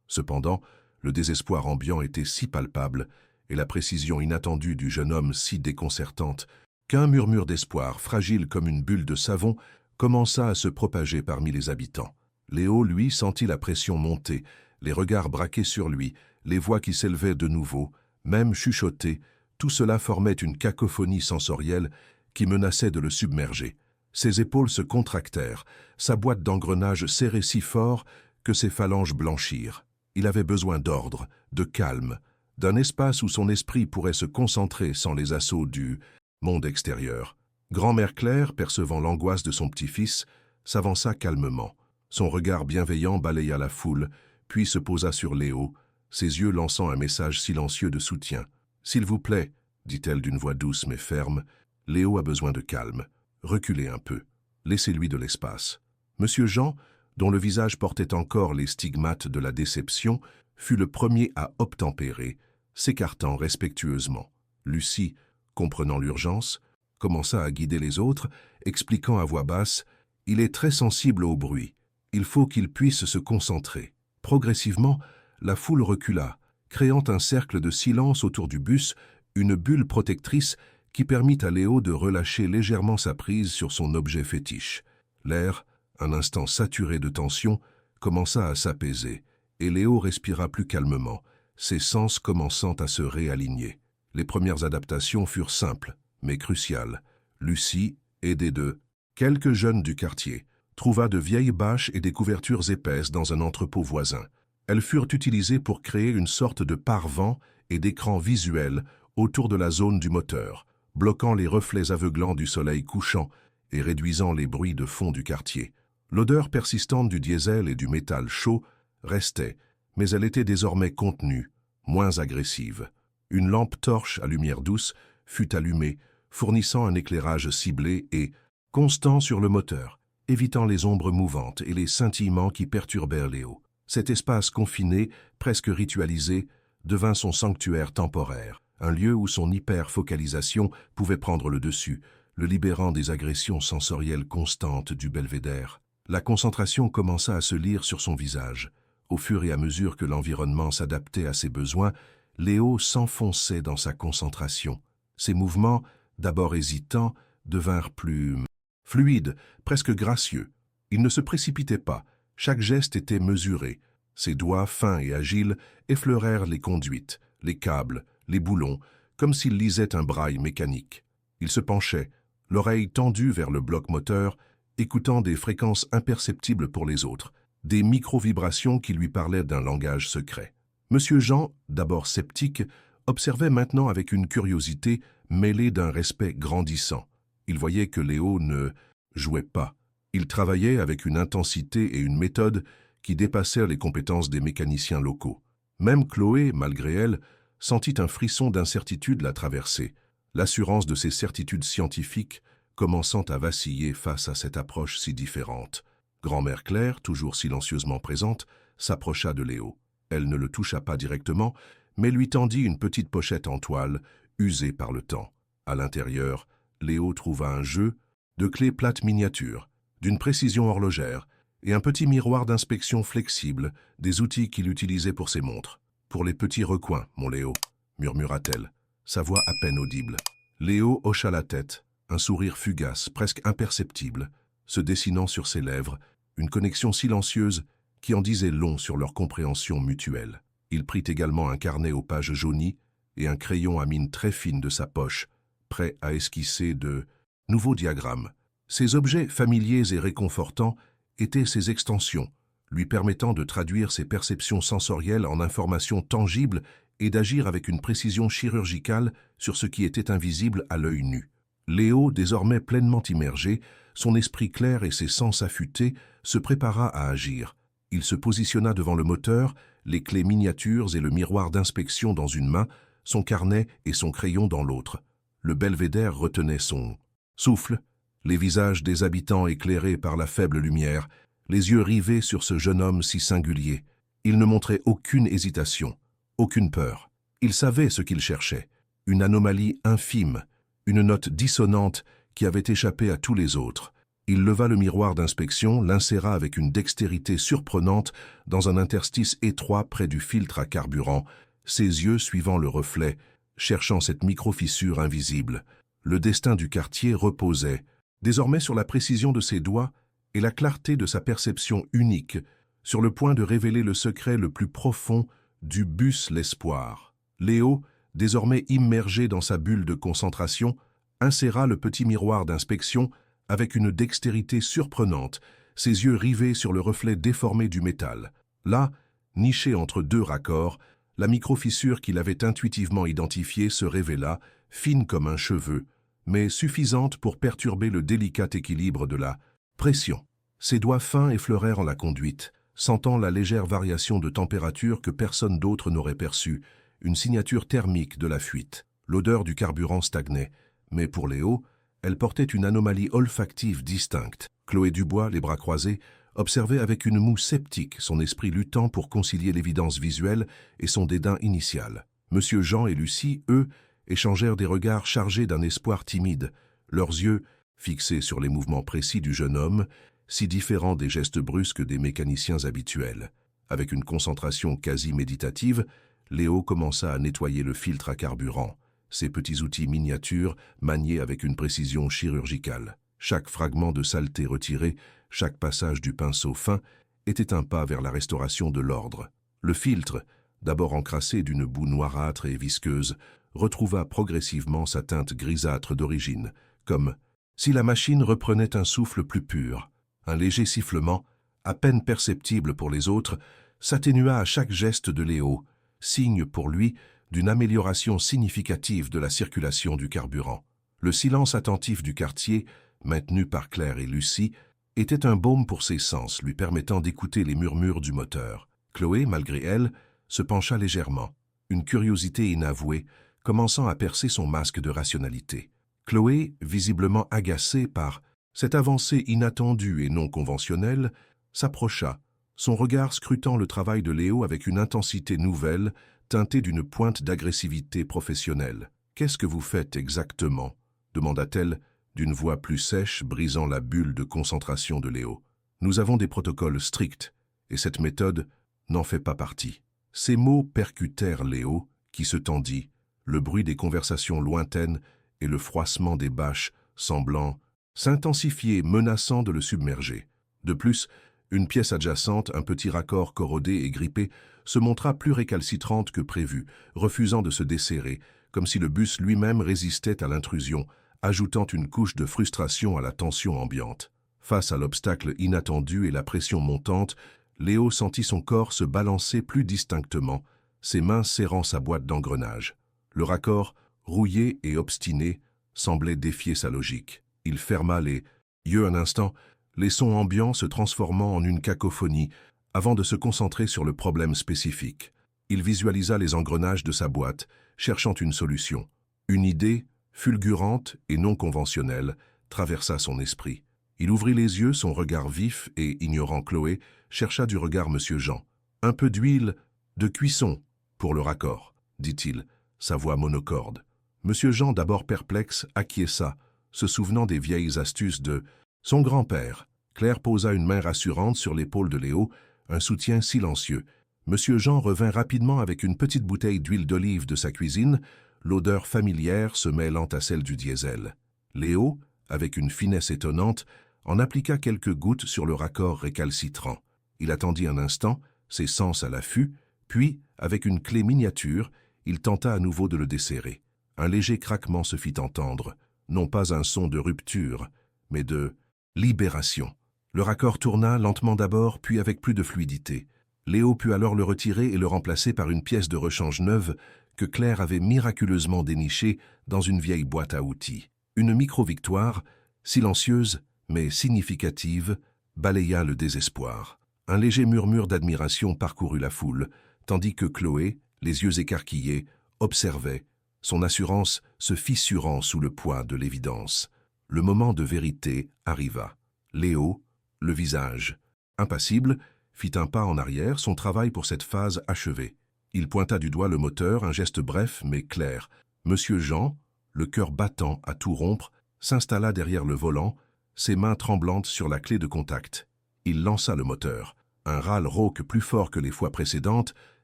Cependant, le désespoir ambiant était si palpable et la précision inattendue du jeune homme si déconcertante qu'un murmure d'espoir, fragile comme une bulle de savon, commença à se propager parmi les habitants. Léo, lui, sentit la pression monter, les regards braqués sur lui, les voix qui s'élevaient de nouveau, même chuchotées, tout cela formait une cacophonie sensorielle qui menaçait de le submerger. Ses épaules se contractèrent, sa boîte d'engrenage serrait si fort que ses phalanges blanchirent. Il avait besoin d'ordre, de calme, d'un espace où son esprit pourrait se concentrer sans les assauts du monde extérieur. Grand-mère Claire, percevant l'angoisse de son petit-fils, s'avança calmement. Son regard bienveillant balaya la foule, puis se posa sur Léo, ses yeux lançant un message silencieux de soutien. « S'il vous plaît, dit-elle d'une voix douce mais ferme, Léo a besoin de calme. Reculez un peu. Laissez-lui de l'espace. » Monsieur Jean, dont le visage portait encore les stigmates de la déception, fut le premier à obtempérer, s'écartant respectueusement. Lucie, comprenant l'urgence, commença à guider les autres, expliquant à voix basse « Il est très sensible au bruit. Il faut qu'il puisse se concentrer. » Progressivement, la foule recula, créant un cercle de silence autour du bus, une bulle protectrice qui permit à Léo de relâcher légèrement sa prise sur son objet fétiche. L'air, un instant saturé de tension, commença à s'apaiser, et Léo respira plus calmement, ses sens commençant à se réaligner. Les premières adaptations furent simples, mais cruciales. Lucie, aidée de quelques jeunes du quartier, trouva de vieilles bâches et des couvertures épaisses dans un entrepôt voisin. Elles furent utilisées pour créer une sorte de pare-vent et d'écran visuel autour de la zone du moteur, bloquant les reflets aveuglants du soleil couchant et réduisant les bruits de fond du quartier. L'odeur persistante du diesel et du métal chaud restait, mais elle était désormais contenue, moins agressive. Une lampe torche à lumière douce fut allumée, fournissant un éclairage ciblé et constant sur le moteur, évitant les ombres mouvantes et les scintillements qui perturbèrent Léo. Cet espace confiné, presque ritualisé, devint son sanctuaire temporaire, un lieu où son hyper-focalisation pouvait prendre le dessus, le libérant des agressions sensorielles constantes du belvédère. La concentration commença à se lire sur son visage. Au fur et à mesure que l'environnement s'adaptait à ses besoins, Léo s'enfonçait dans sa concentration. Ses mouvements, d'abord hésitants, devinrent plus fluides, presque gracieux. Il ne se précipitait pas, chaque geste était mesuré, Ses doigts fins et agiles effleurèrent les conduites, les câbles, les boulons, comme s'il lisait un braille mécanique. Il se penchait, l'oreille tendue vers le bloc moteur, écoutant des fréquences imperceptibles pour les autres, des micro-vibrations qui lui parlaient d'un langage secret. Monsieur Jean, d'abord sceptique, observait maintenant avec une curiosité mêlée d'un respect grandissant. Il voyait que Léo ne jouait pas. Il travaillait avec une intensité et une méthode qui dépassèrent les compétences des mécaniciens locaux. Même Chloé, malgré elle, sentit un frisson d'incertitude la traverser, l'assurance de ses certitudes scientifiques commençant à vaciller face à cette approche si différente. Grand-mère Claire, toujours silencieusement présente, s'approcha de Léo. Elle ne le toucha pas directement, mais lui tendit une petite pochette en toile, usée par le temps. À l'intérieur, Léo trouva un jeu de clés plates miniatures, d'une précision horlogère, et un petit miroir d'inspection flexible, des outils qu'il utilisait pour ses montres. « Pour les petits recoins, mon Léo », murmura-t-elle, sa voix à peine audible. Léo hocha la tête, un sourire fugace, presque imperceptible, se dessinant sur ses lèvres, une connexion silencieuse qui en disait long sur leur compréhension mutuelle. Il prit également un carnet aux pages jaunies et un crayon à mine très fine de sa poche, prêt à esquisser de nouveaux diagrammes. Ces objets familiers et réconfortants étaient ses extensions, lui permettant de traduire ses perceptions sensorielles en informations tangibles et d'agir avec une précision chirurgicale sur ce qui était invisible à l'œil nu. Léo, désormais pleinement immergé, son esprit clair et ses sens affûtés, se prépara à agir. Il se positionna devant le moteur, les clés miniatures et le miroir d'inspection dans une main, son carnet et son crayon dans l'autre. Le belvédère retenait son souffle, les visages des habitants éclairés par la faible lumière, les yeux rivés sur ce jeune homme si singulier. Il ne montrait aucune hésitation, aucune peur. Il savait ce qu'il cherchait, une anomalie infime, une note dissonante qui avait échappé à tous les autres. Il leva le miroir d'inspection, l'inséra avec une dextérité surprenante dans un interstice étroit près du filtre à carburant, ses yeux suivant le reflet, cherchant cette micro-fissure invisible. Le destin du quartier reposait, désormais sur la précision de ses doigts et la clarté de sa perception unique, sur le point de révéler le secret le plus profond du bus l'espoir. Léo, désormais immergé dans sa bulle de concentration, inséra le petit miroir d'inspection avec une dextérité surprenante, ses yeux rivés sur le reflet déformé du métal. Là, nichée entre deux raccords, la micro-fissure qu'il avait intuitivement identifiée se révéla, fine comme un cheveu, mais suffisante pour perturber le délicat équilibre de la pression. Ses doigts fins effleurèrent en la conduite, sentant la légère variation de température que personne d'autre n'aurait perçue, une signature thermique de la fuite. L'odeur du carburant stagnait, mais pour Léo, elle portait une anomalie olfactive distincte. Chloé Dubois, les bras croisés, observait avec une moue sceptique, son esprit luttant pour concilier l'évidence visuelle et son dédain initial. Monsieur Jean et Lucie, eux, échangèrent des regards chargés d'un espoir timide, leurs yeux fixés sur les mouvements précis du jeune homme, si différents des gestes brusques des mécaniciens habituels. Avec une concentration quasi méditative, Léo commença à nettoyer le filtre à carburant, ces petits outils miniatures maniés avec une précision chirurgicale. Chaque fragment de saleté retiré, chaque passage du pinceau fin, était un pas vers la restauration de l'ordre. Le filtre, d'abord encrassé d'une boue noirâtre et visqueuse, retrouva progressivement sa teinte grisâtre d'origine, comme si la machine reprenait un souffle plus pur. Un léger sifflement, à peine perceptible pour les autres, s'atténua à chaque geste de Léo, signe pour lui d'une amélioration significative de la circulation du carburant. Le silence attentif du quartier, maintenu par Claire et Lucie, était un baume pour ses sens, lui permettant d'écouter les murmures du moteur. Chloé, malgré elle, se pencha légèrement, une curiosité inavouée, commençant à percer son masque de rationalité. Chloé, visiblement agacée par cette avancée inattendue et non conventionnelle, s'approcha, son regard scrutant le travail de Léo avec une intensité nouvelle, teintée d'une pointe d'agressivité professionnelle. « Qu'est-ce que vous faites exactement ?» demanda-t-elle, d'une voix plus sèche, brisant la bulle de concentration de Léo. « Nous avons des protocoles stricts, et cette méthode n'en fait pas partie. » Ces mots percutèrent Léo, qui se tendit, le bruit des conversations lointaines et le froissement des bâches semblant s'intensifier, menaçant de le submerger. De plus, Une pièce adjacente, un petit raccord corrodé et grippé, se montra plus récalcitrante que prévu, refusant de se desserrer, comme si le bus lui-même résistait à l'intrusion, ajoutant une couche de frustration à la tension ambiante. Face à l'obstacle inattendu et la pression montante, Léo sentit son corps se balancer plus distinctement, ses mains serrant sa boîte d'engrenage. Le raccord, rouillé et obstiné, semblait défier sa logique. Il ferma les yeux un instant, les sons ambiants se transformant en une cacophonie, avant de se concentrer sur le problème spécifique. Il visualisa les engrenages de sa boîte, cherchant une solution. Une idée, fulgurante et non conventionnelle, traversa son esprit. Il ouvrit les yeux, son regard vif et, ignorant Chloé, chercha du regard Monsieur Jean. « Un peu d'huile de cuisson pour le raccord, dit-il, sa voix monocorde. Monsieur Jean, d'abord perplexe, acquiesça, se souvenant des vieilles astuces de son grand-père. Claire posa une main rassurante sur l'épaule de Léo, un soutien silencieux. Monsieur Jean revint rapidement avec une petite bouteille d'huile d'olive de sa cuisine, l'odeur familière se mêlant à celle du diesel. Léo, avec une finesse étonnante, en appliqua quelques gouttes sur le raccord récalcitrant. Il attendit un instant, ses sens à l'affût, puis, avec une clé miniature, il tenta à nouveau de le desserrer. Un léger craquement se fit entendre, non pas un son de rupture, mais de libération. Le raccord tourna lentement d'abord, puis avec plus de fluidité. Léo put alors le retirer et le remplacer par une pièce de rechange neuve que Claire avait miraculeusement dénichée dans une vieille boîte à outils. Une micro-victoire, silencieuse mais significative, balaya le désespoir. Un léger murmure d'admiration parcourut la foule, tandis que Chloé, les yeux écarquillés, observait, son assurance se fissurant sous le poids de l'évidence. Le moment de vérité arriva. Léo, le visage impassible, fit un pas en arrière, son travail pour cette phase achevée. Il pointa du doigt le moteur, un geste bref mais clair. Monsieur Jean, le cœur battant à tout rompre, s'installa derrière le volant, ses mains tremblantes sur la clé de contact. Il lança le moteur. Un râle rauque plus fort que les fois précédentes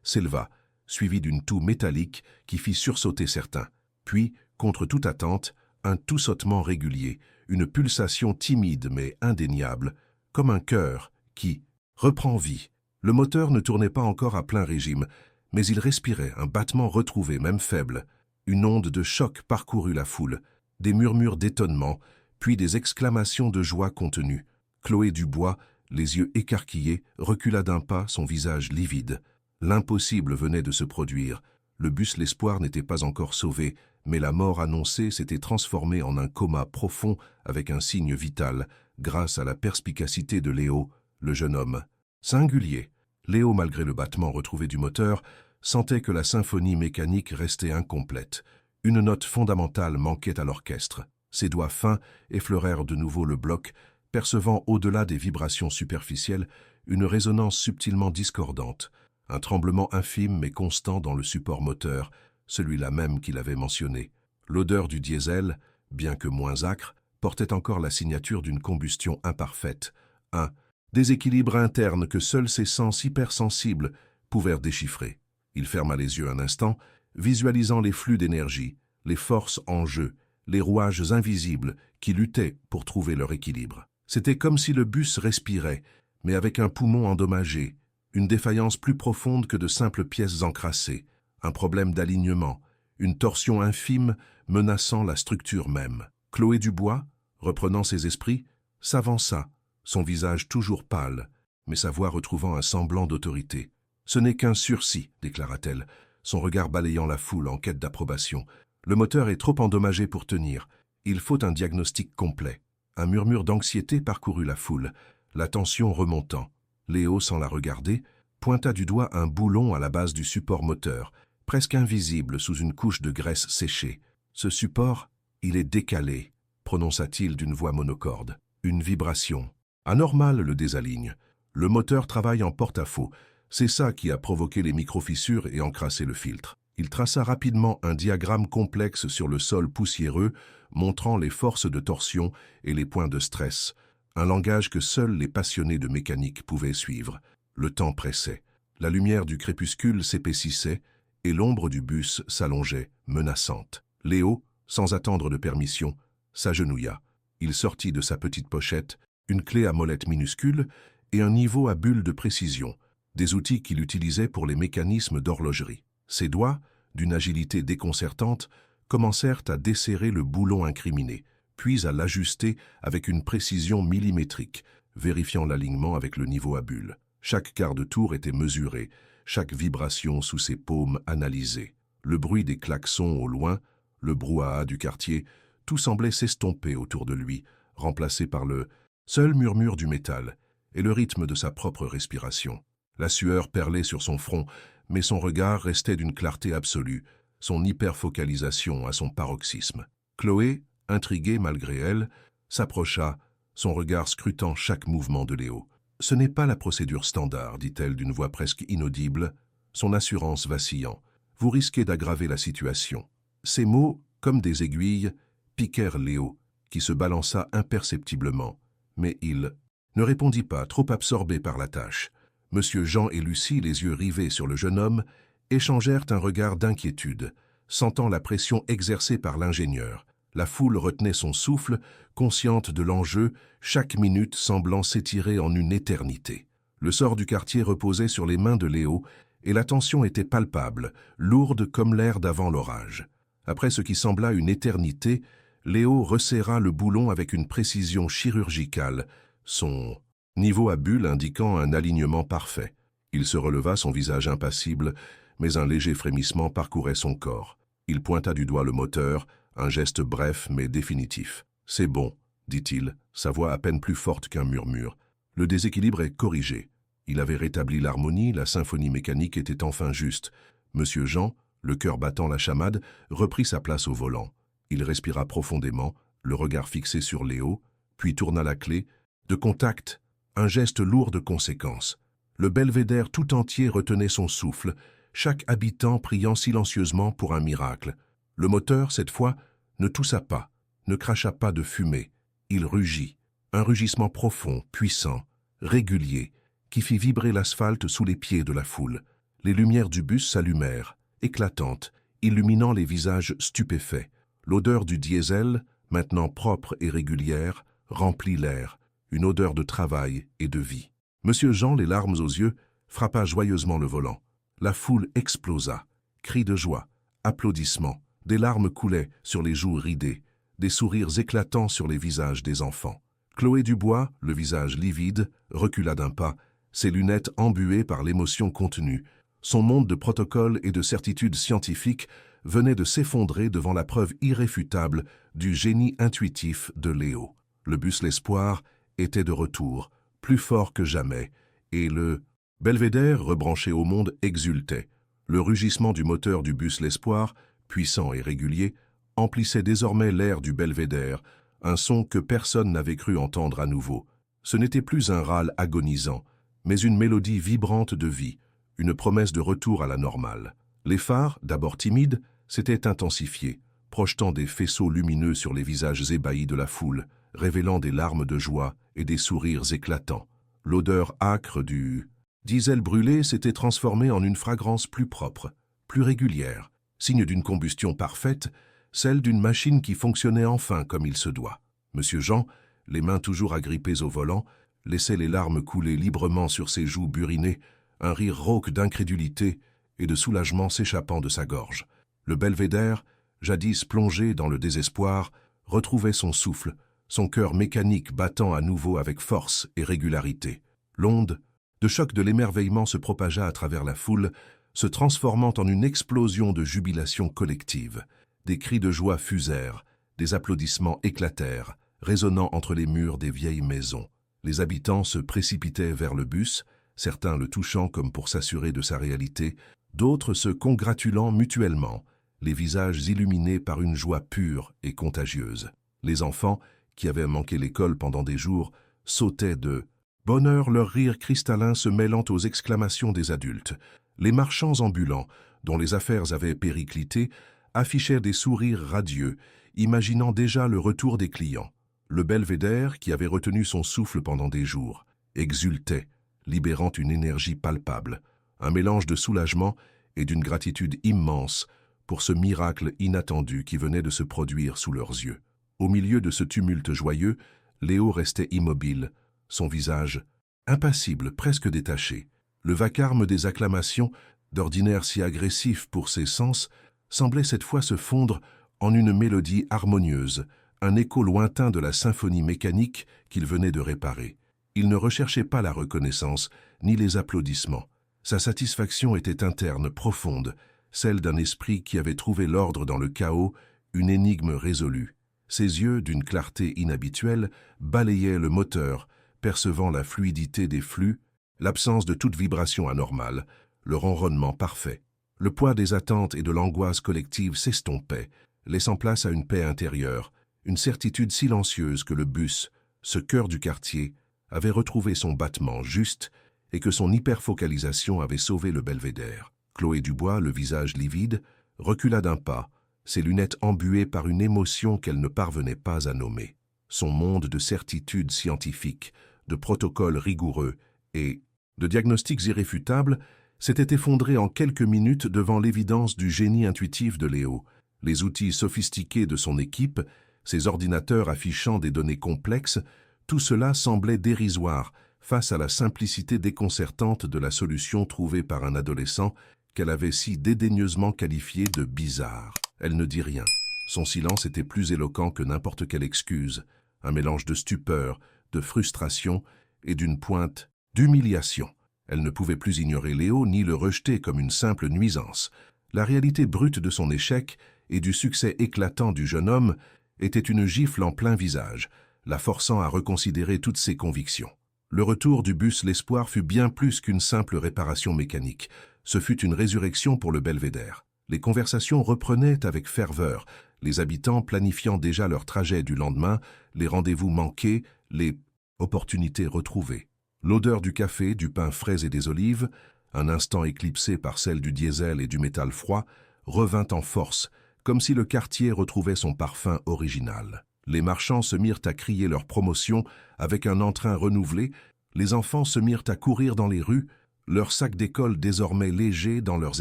s'éleva, suivi d'une toux métallique qui fit sursauter certains. Puis, contre toute attente, un toussotement régulier, une pulsation timide mais indéniable, comme un cœur qui reprend vie. Le moteur ne tournait pas encore à plein régime, mais il respirait, un battement retrouvé, même faible. Une onde de choc parcourut la foule, des murmures d'étonnement, puis des exclamations de joie contenues. Chloé Dubois, les yeux écarquillés, recula d'un pas, son visage livide. L'impossible venait de se produire. Le bus L'Espoir n'était pas encore sauvé, mais la mort annoncée s'était transformée en un coma profond avec un signe vital, grâce à la perspicacité de Léo, le jeune homme. Singulier. Léo, malgré le battement retrouvé du moteur, sentait que la symphonie mécanique restait incomplète. Une note fondamentale manquait à l'orchestre. Ses doigts fins effleurèrent de nouveau le bloc, percevant au-delà des vibrations superficielles une résonance subtilement discordante, un tremblement infime mais constant dans le support moteur, celui-là même qu'il avait mentionné. L'odeur du diesel, bien que moins âcre, portait encore la signature d'une combustion imparfaite, un déséquilibre interne que seuls ses sens hypersensibles pouvèrent déchiffrer. Il ferma les yeux un instant, visualisant les flux d'énergie, les forces en jeu, les rouages invisibles qui luttaient pour trouver leur équilibre. C'était comme si le bus respirait, mais avec un poumon endommagé, une défaillance plus profonde que de simples pièces encrassées, un problème d'alignement, une torsion infime menaçant la structure même. Chloé Dubois, reprenant ses esprits, s'avança, son visage toujours pâle, mais sa voix retrouvant un semblant d'autorité. « Ce n'est qu'un sursis, déclara-t-elle, son regard balayant la foule en quête d'approbation. Le moteur est trop endommagé pour tenir. Il faut un diagnostic complet. » Un murmure d'anxiété parcourut la foule, la tension remontant. Léo, sans la regarder, pointa du doigt un boulon à la base du support moteur, presque invisible sous une couche de graisse séchée. « Ce support, il est décalé, » prononça-t-il d'une voix monocorde. Une vibration. Anormale le désaligne. Le moteur travaille en porte-à-faux. C'est ça qui a provoqué les micro-fissures et encrassé le filtre. Il traça rapidement un diagramme complexe sur le sol poussiéreux, montrant les forces de torsion et les points de stress, un langage que seuls les passionnés de mécanique pouvaient suivre. Le temps pressait. La lumière du crépuscule s'épaississait et l'ombre du bus s'allongeait, menaçante. Léo, sans attendre de permission, s'agenouilla. Il sortit de sa petite pochette une clé à molette minuscule et un niveau à bulle de précision, des outils qu'il utilisait pour les mécanismes d'horlogerie. Ses doigts, d'une agilité déconcertante, commencèrent à desserrer le boulon incriminé, puis à l'ajuster avec une précision millimétrique, vérifiant l'alignement avec le niveau à bulle. Chaque quart de tour était mesuré, chaque vibration sous ses paumes analysée. Le bruit des klaxons au loin, le brouhaha du quartier, tout semblait s'estomper autour de lui, remplacé par le seul murmure du métal et le rythme de sa propre respiration. La sueur perlait sur son front, mais son regard restait d'une clarté absolue, son hyperfocalisation à son paroxysme. Chloé, intriguée malgré elle, s'approcha, son regard scrutant chaque mouvement de Léo. « Ce n'est pas la procédure standard, dit-elle d'une voix presque inaudible, son assurance vacillant. Vous risquez d'aggraver la situation. » Ces mots, comme des aiguilles, piquèrent Léo, qui se balança imperceptiblement. Mais il ne répondit pas, trop absorbé par la tâche. Monsieur Jean et Lucie, les yeux rivés sur le jeune homme, échangèrent un regard d'inquiétude, sentant la pression exercée par l'ingénieur. La foule retenait son souffle, consciente de l'enjeu, chaque minute semblant s'étirer en une éternité. Le sort du quartier reposait sur les mains de Léo, et la tension était palpable, lourde comme l'air d'avant l'orage. Après ce qui sembla une éternité, Léo resserra le boulon avec une précision chirurgicale, son niveau à bulle indiquant un alignement parfait. Il se releva, son visage impassible, mais un léger frémissement parcourait son corps. Il pointa du doigt le moteur, un geste bref mais définitif. « C'est bon », dit-il, sa voix à peine plus forte qu'un murmure. Le déséquilibre est corrigé. Il avait rétabli l'harmonie, la symphonie mécanique était enfin juste. Monsieur Jean, le cœur battant la chamade, reprit sa place au volant. Il respira profondément, le regard fixé sur Léo, puis tourna la clé. De contact, un geste lourd de conséquences. Le belvédère tout entier retenait son souffle, chaque habitant priant silencieusement pour un miracle. Le moteur, cette fois, ne toussa pas, ne cracha pas de fumée. Il rugit, un rugissement profond, puissant, régulier, qui fit vibrer l'asphalte sous les pieds de la foule. Les lumières du bus s'allumèrent, éclatantes, illuminant les visages stupéfaits. L'odeur du diesel, maintenant propre et régulière, remplit l'air, une odeur de travail et de vie. Monsieur Jean, les larmes aux yeux, frappa joyeusement le volant. La foule explosa, cris de joie, applaudissements, des larmes coulaient sur les joues ridées, des sourires éclatants sur les visages des enfants. Chloé Dubois, le visage livide, recula d'un pas, ses lunettes embuées par l'émotion contenue. Son monde de protocole et de certitude scientifique venait de s'effondrer devant la preuve irréfutable du génie intuitif de Léo. Le bus L'Espoir était de retour, plus fort que jamais, et le belvédère rebranché au monde exultait. Le rugissement du moteur du bus L'Espoir, puissant et régulier, emplissait désormais l'air du belvédère, un son que personne n'avait cru entendre à nouveau. Ce n'était plus un râle agonisant, mais une mélodie vibrante de vie, une promesse de retour à la normale. Les phares, d'abord timides, s'étaient intensifiés, projetant des faisceaux lumineux sur les visages ébahis de la foule, révélant des larmes de joie et des sourires éclatants. L'odeur âcre du diesel brûlé s'était transformée en une fragrance plus propre, plus régulière, signe d'une combustion parfaite, celle d'une machine qui fonctionnait enfin comme il se doit. Monsieur Jean, les mains toujours agrippées au volant, laissait les larmes couler librement sur ses joues burinées, un rire rauque d'incrédulité et de soulagement s'échappant de sa gorge. Le belvédère, jadis plongé dans le désespoir, retrouvait son souffle, son cœur mécanique battant à nouveau avec force et régularité. L'onde de choc de l'émerveillement se propagea à travers la foule, se transformant en une explosion de jubilation collective. Des cris de joie fusèrent, des applaudissements éclatèrent, résonnant entre les murs des vieilles maisons. Les habitants se précipitaient vers le bus, certains le touchant comme pour s'assurer de sa réalité, d'autres se congratulant mutuellement, les visages illuminés par une joie pure et contagieuse. Les enfants, qui avaient manqué l'école pendant des jours, sautaient de bonheur, leur rire cristallin se mêlant aux exclamations des adultes. Les marchands ambulants, dont les affaires avaient périclité, affichèrent des sourires radieux, imaginant déjà le retour des clients. Le belvédère, qui avait retenu son souffle pendant des jours, exultait, libérant une énergie palpable, un mélange de soulagement et d'une gratitude immense pour ce miracle inattendu qui venait de se produire sous leurs yeux. Au milieu de ce tumulte joyeux, Léo restait immobile, son visage impassible, presque détaché. Le vacarme des acclamations, d'ordinaire si agressif pour ses sens, semblait cette fois se fondre en une mélodie harmonieuse, un écho lointain de la symphonie mécanique qu'il venait de réparer. Il ne recherchait pas la reconnaissance, ni les applaudissements. Sa satisfaction était interne, profonde, celle d'un esprit qui avait trouvé l'ordre dans le chaos, une énigme résolue. Ses yeux, d'une clarté inhabituelle, balayaient le moteur, percevant la fluidité des flux, l'absence de toute vibration anormale, le ronronnement parfait. Le poids des attentes et de l'angoisse collective s'estompait, laissant place à une paix intérieure, une certitude silencieuse que le bus, ce cœur du quartier, avait retrouvé son battement juste et que son hyperfocalisation avait sauvé le belvédère. Chloé Dubois, le visage livide, recula d'un pas, ses lunettes embuées par une émotion qu'elle ne parvenait pas à nommer. Son monde de certitudes scientifiques, de protocoles rigoureux et de diagnostics irréfutables s'était effondré en quelques minutes devant l'évidence du génie intuitif de Léo. Les outils sophistiqués de son équipe, ses ordinateurs affichant des données complexes, tout cela semblait dérisoire face à la simplicité déconcertante de la solution trouvée par un adolescent qu'elle avait si dédaigneusement qualifié de bizarre. Elle ne dit rien. Son silence était plus éloquent que n'importe quelle excuse, un mélange de stupeur, de frustration et d'une pointe d'humiliation. Elle ne pouvait plus ignorer Léo ni le rejeter comme une simple nuisance. La réalité brute de son échec et du succès éclatant du jeune homme était une gifle en plein visage, la forçant à reconsidérer toutes ses convictions. Le retour du bus L'Espoir fut bien plus qu'une simple réparation mécanique. Ce fut une résurrection pour le belvédère. Les conversations reprenaient avec ferveur, les habitants planifiant déjà leur trajet du lendemain, les rendez-vous manqués, les opportunités retrouvées. L'odeur du café, du pain frais et des olives, un instant éclipsée par celle du diesel et du métal froid, revint en force, comme si le quartier retrouvait son parfum original. Les marchands se mirent à crier leur promotion avec un entrain renouvelé, les enfants se mirent à courir dans les rues, leurs sacs d'école désormais légers dans leurs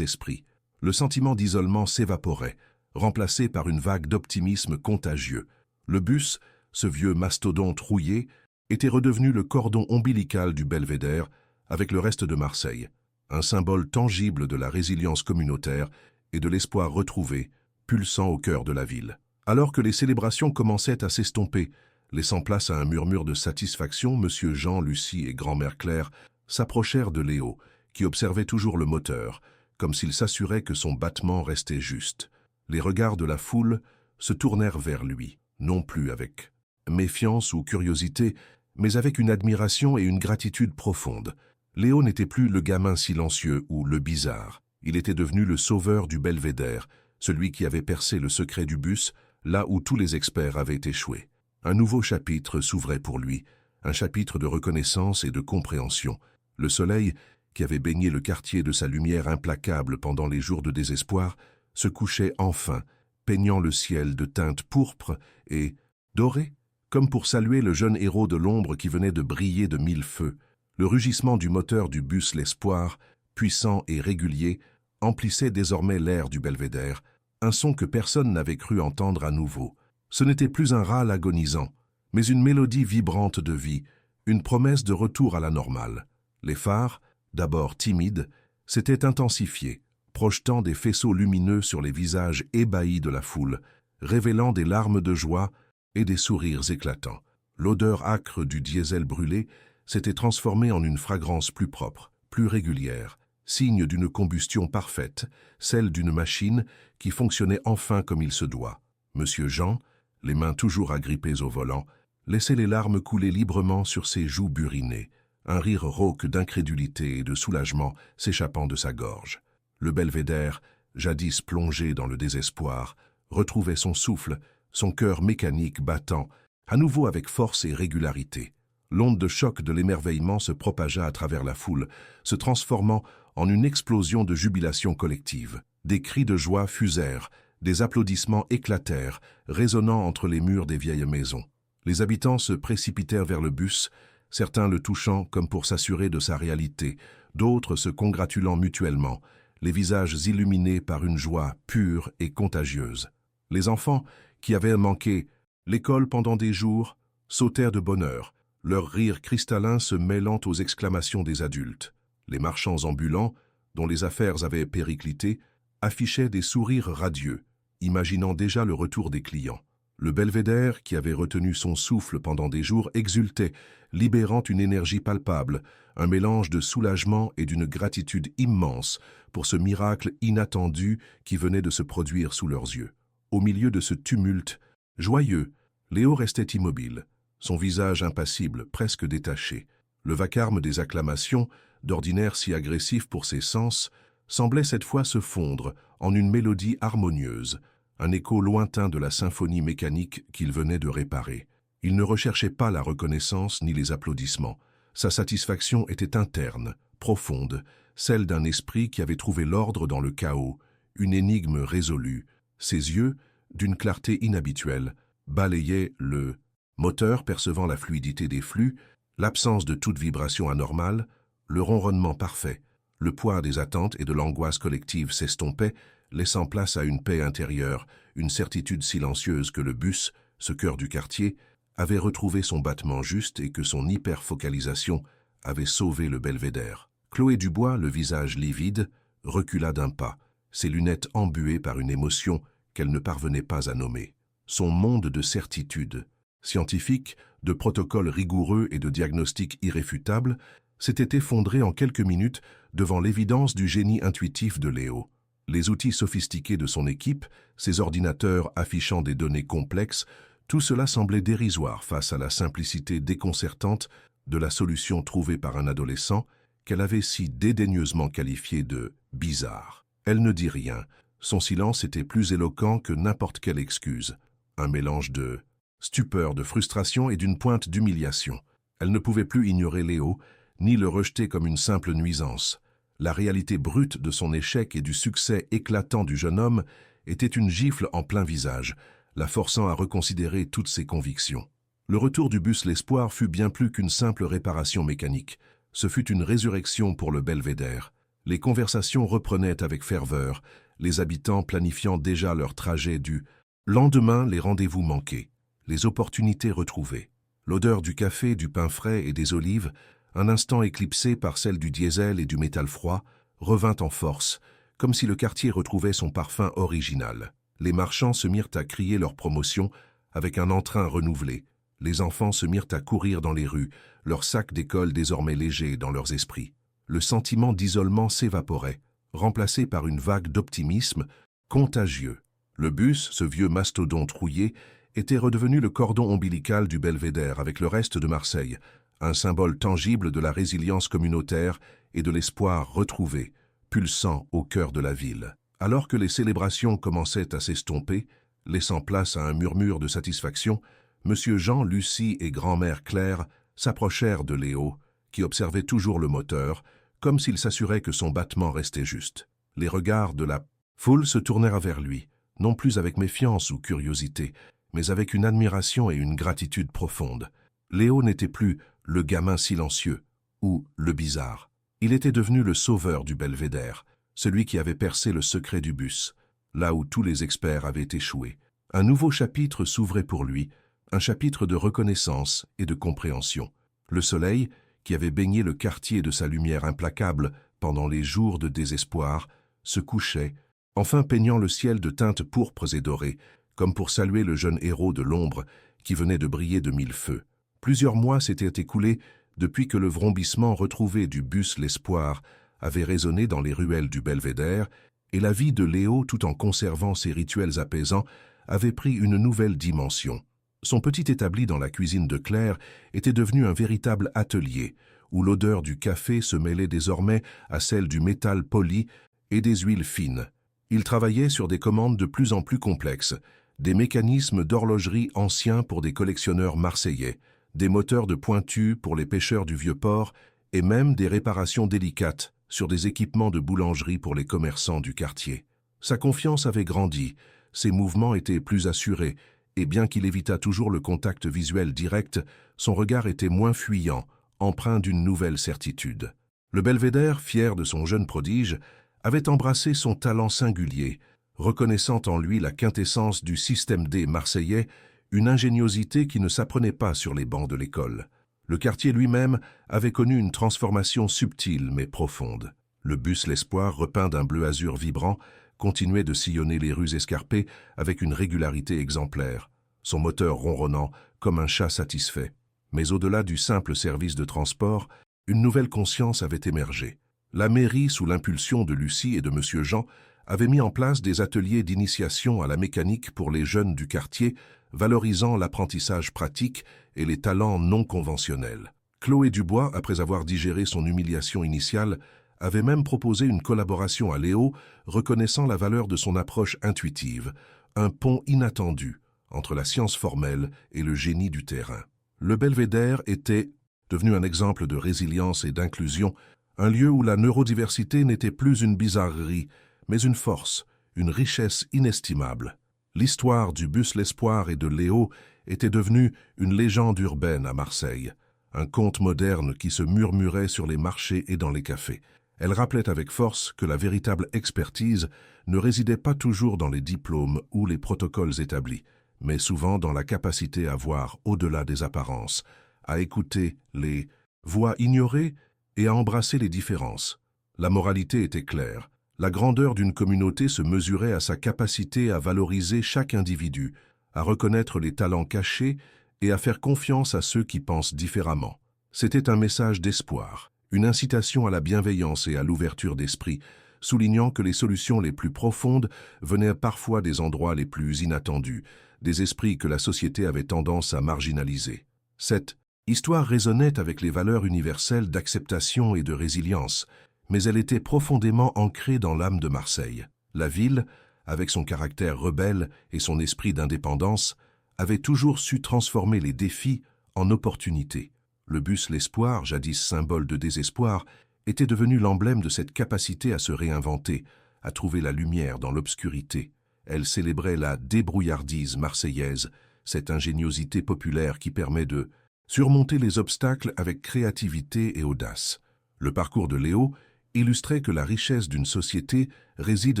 esprits. Le sentiment d'isolement s'évaporait, remplacé par une vague d'optimisme contagieux. Le bus, ce vieux mastodonte rouillé, était redevenu le cordon ombilical du belvédère avec le reste de Marseille, un symbole tangible de la résilience communautaire et de l'espoir retrouvé, pulsant au cœur de la ville. Alors que les célébrations commençaient à s'estomper, laissant place à un murmure de satisfaction, Monsieur Jean, Lucie et grand-mère Claire s'approchèrent de Léo, qui observait toujours le moteur, comme s'il s'assurait que son battement restait juste. Les regards de la foule se tournèrent vers lui, non plus avec méfiance ou curiosité, mais avec une admiration et une gratitude profonde. Léo n'était plus le gamin silencieux ou le bizarre. Il était devenu le sauveur du belvédère, celui qui avait percé le secret du bus, là où tous les experts avaient échoué. Un nouveau chapitre s'ouvrait pour lui, un chapitre de reconnaissance et de compréhension. Le soleil, qui avait baigné le quartier de sa lumière implacable pendant les jours de désespoir, se couchait enfin, peignant le ciel de teintes pourpres et dorées, comme pour saluer le jeune héros de l'ombre qui venait de briller de mille feux. Le rugissement du moteur du bus L'Espoir, puissant et régulier, emplissait désormais l'air du belvédère, un son que personne n'avait cru entendre à nouveau. Ce n'était plus un râle agonisant, mais une mélodie vibrante de vie, une promesse de retour à la normale. Les phares, d'abord timides, s'étaient intensifiés, projetant des faisceaux lumineux sur les visages ébahis de la foule, révélant des larmes de joie et des sourires éclatants. L'odeur âcre du diesel brûlé s'était transformée en une fragrance plus propre, plus régulière, signe d'une combustion parfaite, celle d'une machine qui fonctionnait enfin comme il se doit. Monsieur Jean, les mains toujours agrippées au volant, laissait les larmes couler librement sur ses joues burinées, un rire rauque d'incrédulité et de soulagement s'échappant de sa gorge. Le belvédère, jadis plongé dans le désespoir, retrouvait son souffle, son cœur mécanique battant, à nouveau avec force et régularité. L'onde de choc de l'émerveillement se propagea à travers la foule, se transformant en une explosion de jubilation collective. Des cris de joie fusèrent, des applaudissements éclatèrent, résonnant entre les murs des vieilles maisons. Les habitants se précipitèrent vers le bus, certains le touchant comme pour s'assurer de sa réalité, d'autres se congratulant mutuellement, les visages illuminés par une joie pure et contagieuse. Les enfants, qui avaient manqué l'école pendant des jours, sautèrent de bonheur, leur rire cristallin se mêlant aux exclamations des adultes. Les marchands ambulants, dont les affaires avaient périclité, affichaient des sourires radieux, imaginant déjà le retour des clients. Le belvédère, qui avait retenu son souffle pendant des jours, exultait, libérant une énergie palpable, un mélange de soulagement et d'une gratitude immense pour ce miracle inattendu qui venait de se produire sous leurs yeux. Au milieu de ce tumulte, joyeux, Léo restait immobile, son visage impassible, presque détaché. Le vacarme des acclamations, d'ordinaire si agressif pour ses sens, semblait cette fois se fondre en une mélodie harmonieuse, un écho lointain de la symphonie mécanique qu'il venait de réparer. Il ne recherchait pas la reconnaissance ni les applaudissements. Sa satisfaction était interne, profonde, celle d'un esprit qui avait trouvé l'ordre dans le chaos, une énigme résolue. Ses yeux, d'une clarté inhabituelle, balayaient le moteur percevant la fluidité des flux, l'absence de toute vibration anormale, le ronronnement parfait. Le poids des attentes et de l'angoisse collective s'estompait, laissant place à une paix intérieure, une certitude silencieuse que le bus, ce cœur du quartier, avait retrouvé son battement juste et que son hyperfocalisation avait sauvé le belvédère. Chloé Dubois, le visage livide, recula d'un pas, ses lunettes embuées par une émotion qu'elle ne parvenait pas à nommer. Son monde de certitude, scientifique, de protocoles rigoureux et de diagnostics irréfutables, s'était effondré en quelques minutes devant l'évidence du génie intuitif de Léo. Les outils sophistiqués de son équipe, ses ordinateurs affichant des données complexes, tout cela semblait dérisoire face à la simplicité déconcertante de la solution trouvée par un adolescent qu'elle avait si dédaigneusement qualifiée de « bizarre ». Elle ne dit rien. Son silence était plus éloquent que n'importe quelle excuse. Un mélange de stupeur, de frustration et d'une pointe d'humiliation. Elle ne pouvait plus ignorer Léo, ni le rejeter comme une simple nuisance. La réalité brute de son échec et du succès éclatant du jeune homme était une gifle en plein visage, la forçant à reconsidérer toutes ses convictions. Le retour du bus L'Espoir fut bien plus qu'une simple réparation mécanique. Ce fut une résurrection pour le belvédère. Les conversations reprenaient avec ferveur, les habitants planifiant déjà leur trajet du lendemain, les rendez-vous manqués, les opportunités retrouvées. L'odeur du café, du pain frais et des olives, un instant éclipsée par celle du diesel et du métal froid, revint en force, comme si le quartier retrouvait son parfum original. Les marchands se mirent à crier leur promotion avec un entrain renouvelé. Les enfants se mirent à courir dans les rues, leurs sacs d'école désormais légers dans leurs esprits. Le sentiment d'isolement s'évaporait, remplacé par une vague d'optimisme contagieux. Le bus, ce vieux mastodonte rouillé, était redevenu le cordon ombilical du belvédère avec le reste de Marseille, un symbole tangible de la résilience communautaire et de l'espoir retrouvé, pulsant au cœur de la ville. Alors que les célébrations commençaient à s'estomper, laissant place à un murmure de satisfaction, Monsieur Jean, Lucie et grand-mère Claire s'approchèrent de Léo, qui observait toujours le moteur, comme s'il s'assurait que son battement restait juste. Les regards de la foule se tournèrent vers lui, non plus avec méfiance ou curiosité, mais avec une admiration et une gratitude profonde. Léo n'était plus le gamin silencieux ou le bizarre. Il était devenu le sauveur du belvédère, celui qui avait percé le secret du bus, là où tous les experts avaient échoué. Un nouveau chapitre s'ouvrait pour lui, un chapitre de reconnaissance et de compréhension. Le soleil, qui avait baigné le quartier de sa lumière implacable pendant les jours de désespoir, se couchait, enfin peignant le ciel de teintes pourpres et dorées, comme pour saluer le jeune héros de l'ombre qui venait de briller de mille feux. Plusieurs mois s'étaient écoulés depuis que le vrombissement retrouvé du bus L'Espoir avait résonné dans les ruelles du belvédère, et la vie de Léo, tout en conservant ses rituels apaisants, avait pris une nouvelle dimension. Son petit établi dans la cuisine de Claire était devenu un véritable atelier, où l'odeur du café se mêlait désormais à celle du métal poli et des huiles fines. Il travaillait sur des commandes de plus en plus complexes, des mécanismes d'horlogerie anciens pour des collectionneurs marseillais, des moteurs de pointus pour les pêcheurs du Vieux-Port et même des réparations délicates sur des équipements de boulangerie pour les commerçants du quartier. Sa confiance avait grandi, ses mouvements étaient plus assurés, et bien qu'il évitât toujours le contact visuel direct, son regard était moins fuyant, empreint d'une nouvelle certitude. Le belvédère, fier de son jeune prodige, avait embrassé son talent singulier, reconnaissant en lui la quintessence du système D marseillais, une ingéniosité qui ne s'apprenait pas sur les bancs de l'école. Le quartier lui-même avait connu une transformation subtile mais profonde. Le bus L'Espoir, repeint d'un bleu-azur vibrant, continuait de sillonner les rues escarpées avec une régularité exemplaire, son moteur ronronnant comme un chat satisfait. Mais au-delà du simple service de transport, une nouvelle conscience avait émergé. La mairie, sous l'impulsion de Lucie et de Monsieur Jean, avait mis en place des ateliers d'initiation à la mécanique pour les jeunes du quartier, valorisant l'apprentissage pratique et les talents non conventionnels. Chloé Dubois, après avoir digéré son humiliation initiale, avait même proposé une collaboration à Léo, reconnaissant la valeur de son approche intuitive, un pont inattendu entre la science formelle et le génie du terrain. Le Belvédère était devenu un exemple de résilience et d'inclusion, un lieu où la neurodiversité n'était plus une bizarrerie, mais une force, une richesse inestimable. L'histoire du bus L'Espoir et de Léo était devenue une légende urbaine à Marseille, un conte moderne qui se murmurait sur les marchés et dans les cafés. Elle rappelait avec force que la véritable expertise ne résidait pas toujours dans les diplômes ou les protocoles établis, mais souvent dans la capacité à voir au-delà des apparences, à écouter les voix ignorées et à embrasser les différences. La moralité était claire. La grandeur d'une communauté se mesurait à sa capacité à valoriser chaque individu, à reconnaître les talents cachés et à faire confiance à ceux qui pensent différemment. C'était un message d'espoir, une incitation à la bienveillance et à l'ouverture d'esprit, soulignant que les solutions les plus profondes venaient parfois des endroits les plus inattendus, des esprits que la société avait tendance à marginaliser. Cette histoire résonnait avec les valeurs universelles d'acceptation et de résilience, mais elle était profondément ancrée dans l'âme de Marseille. La ville, avec son caractère rebelle et son esprit d'indépendance, avait toujours su transformer les défis en opportunités. Le bus L'Espoir, jadis symbole de désespoir, était devenu l'emblème de cette capacité à se réinventer, à trouver la lumière dans l'obscurité. Elle célébrait la débrouillardise marseillaise, cette ingéniosité populaire qui permet de surmonter les obstacles avec créativité et audace. Le parcours de Léo illustrait que la richesse d'une société réside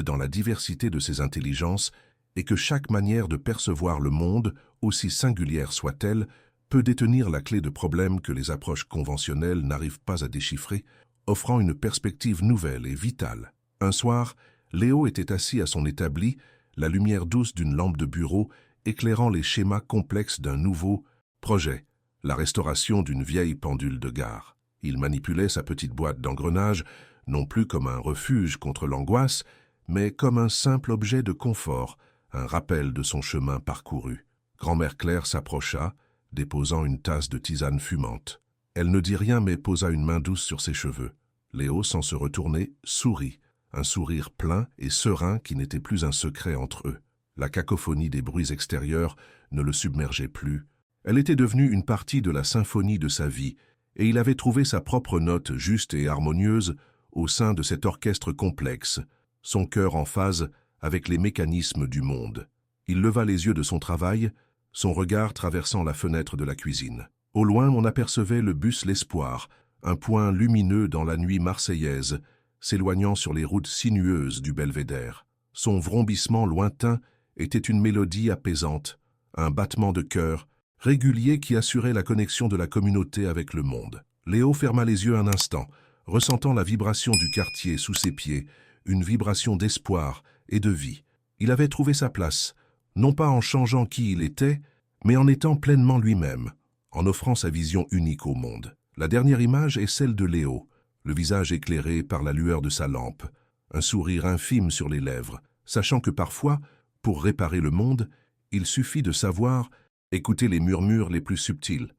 dans la diversité de ses intelligences et que chaque manière de percevoir le monde, aussi singulière soit-elle, peut détenir la clé de problèmes que les approches conventionnelles n'arrivent pas à déchiffrer, offrant une perspective nouvelle et vitale. Un soir, Léo était assis à son établi, la lumière douce d'une lampe de bureau éclairant les schémas complexes d'un nouveau projet, la restauration d'une vieille pendule de gare. Il manipulait sa petite boîte d'engrenage, non plus comme un refuge contre l'angoisse, mais comme un simple objet de confort, un rappel de son chemin parcouru. Grand-mère Claire s'approcha, déposant une tasse de tisane fumante. Elle ne dit rien mais posa une main douce sur ses cheveux. Léo, sans se retourner, sourit, un sourire plein et serein qui n'était plus un secret entre eux. La cacophonie des bruits extérieurs ne le submergeait plus. Elle était devenue une partie de la symphonie de sa vie, et il avait trouvé sa propre note juste et harmonieuse au sein de cet orchestre complexe, son cœur en phase avec les mécanismes du monde. Il leva les yeux de son travail, son regard traversant la fenêtre de la cuisine. Au loin, on apercevait le bus L'Espoir, un point lumineux dans la nuit marseillaise, s'éloignant sur les routes sinueuses du Belvédère. Son vrombissement lointain était une mélodie apaisante, un battement de cœur régulier qui assurait la connexion de la communauté avec le monde. Léo ferma les yeux un instant, ressentant la vibration du quartier sous ses pieds, une vibration d'espoir et de vie. Il avait trouvé sa place, non pas en changeant qui il était, mais en étant pleinement lui-même, en offrant sa vision unique au monde. La dernière image est celle de Léo, le visage éclairé par la lueur de sa lampe, un sourire infime sur les lèvres, sachant que parfois, pour réparer le monde, il suffit de savoir écouter les murmures les plus subtils.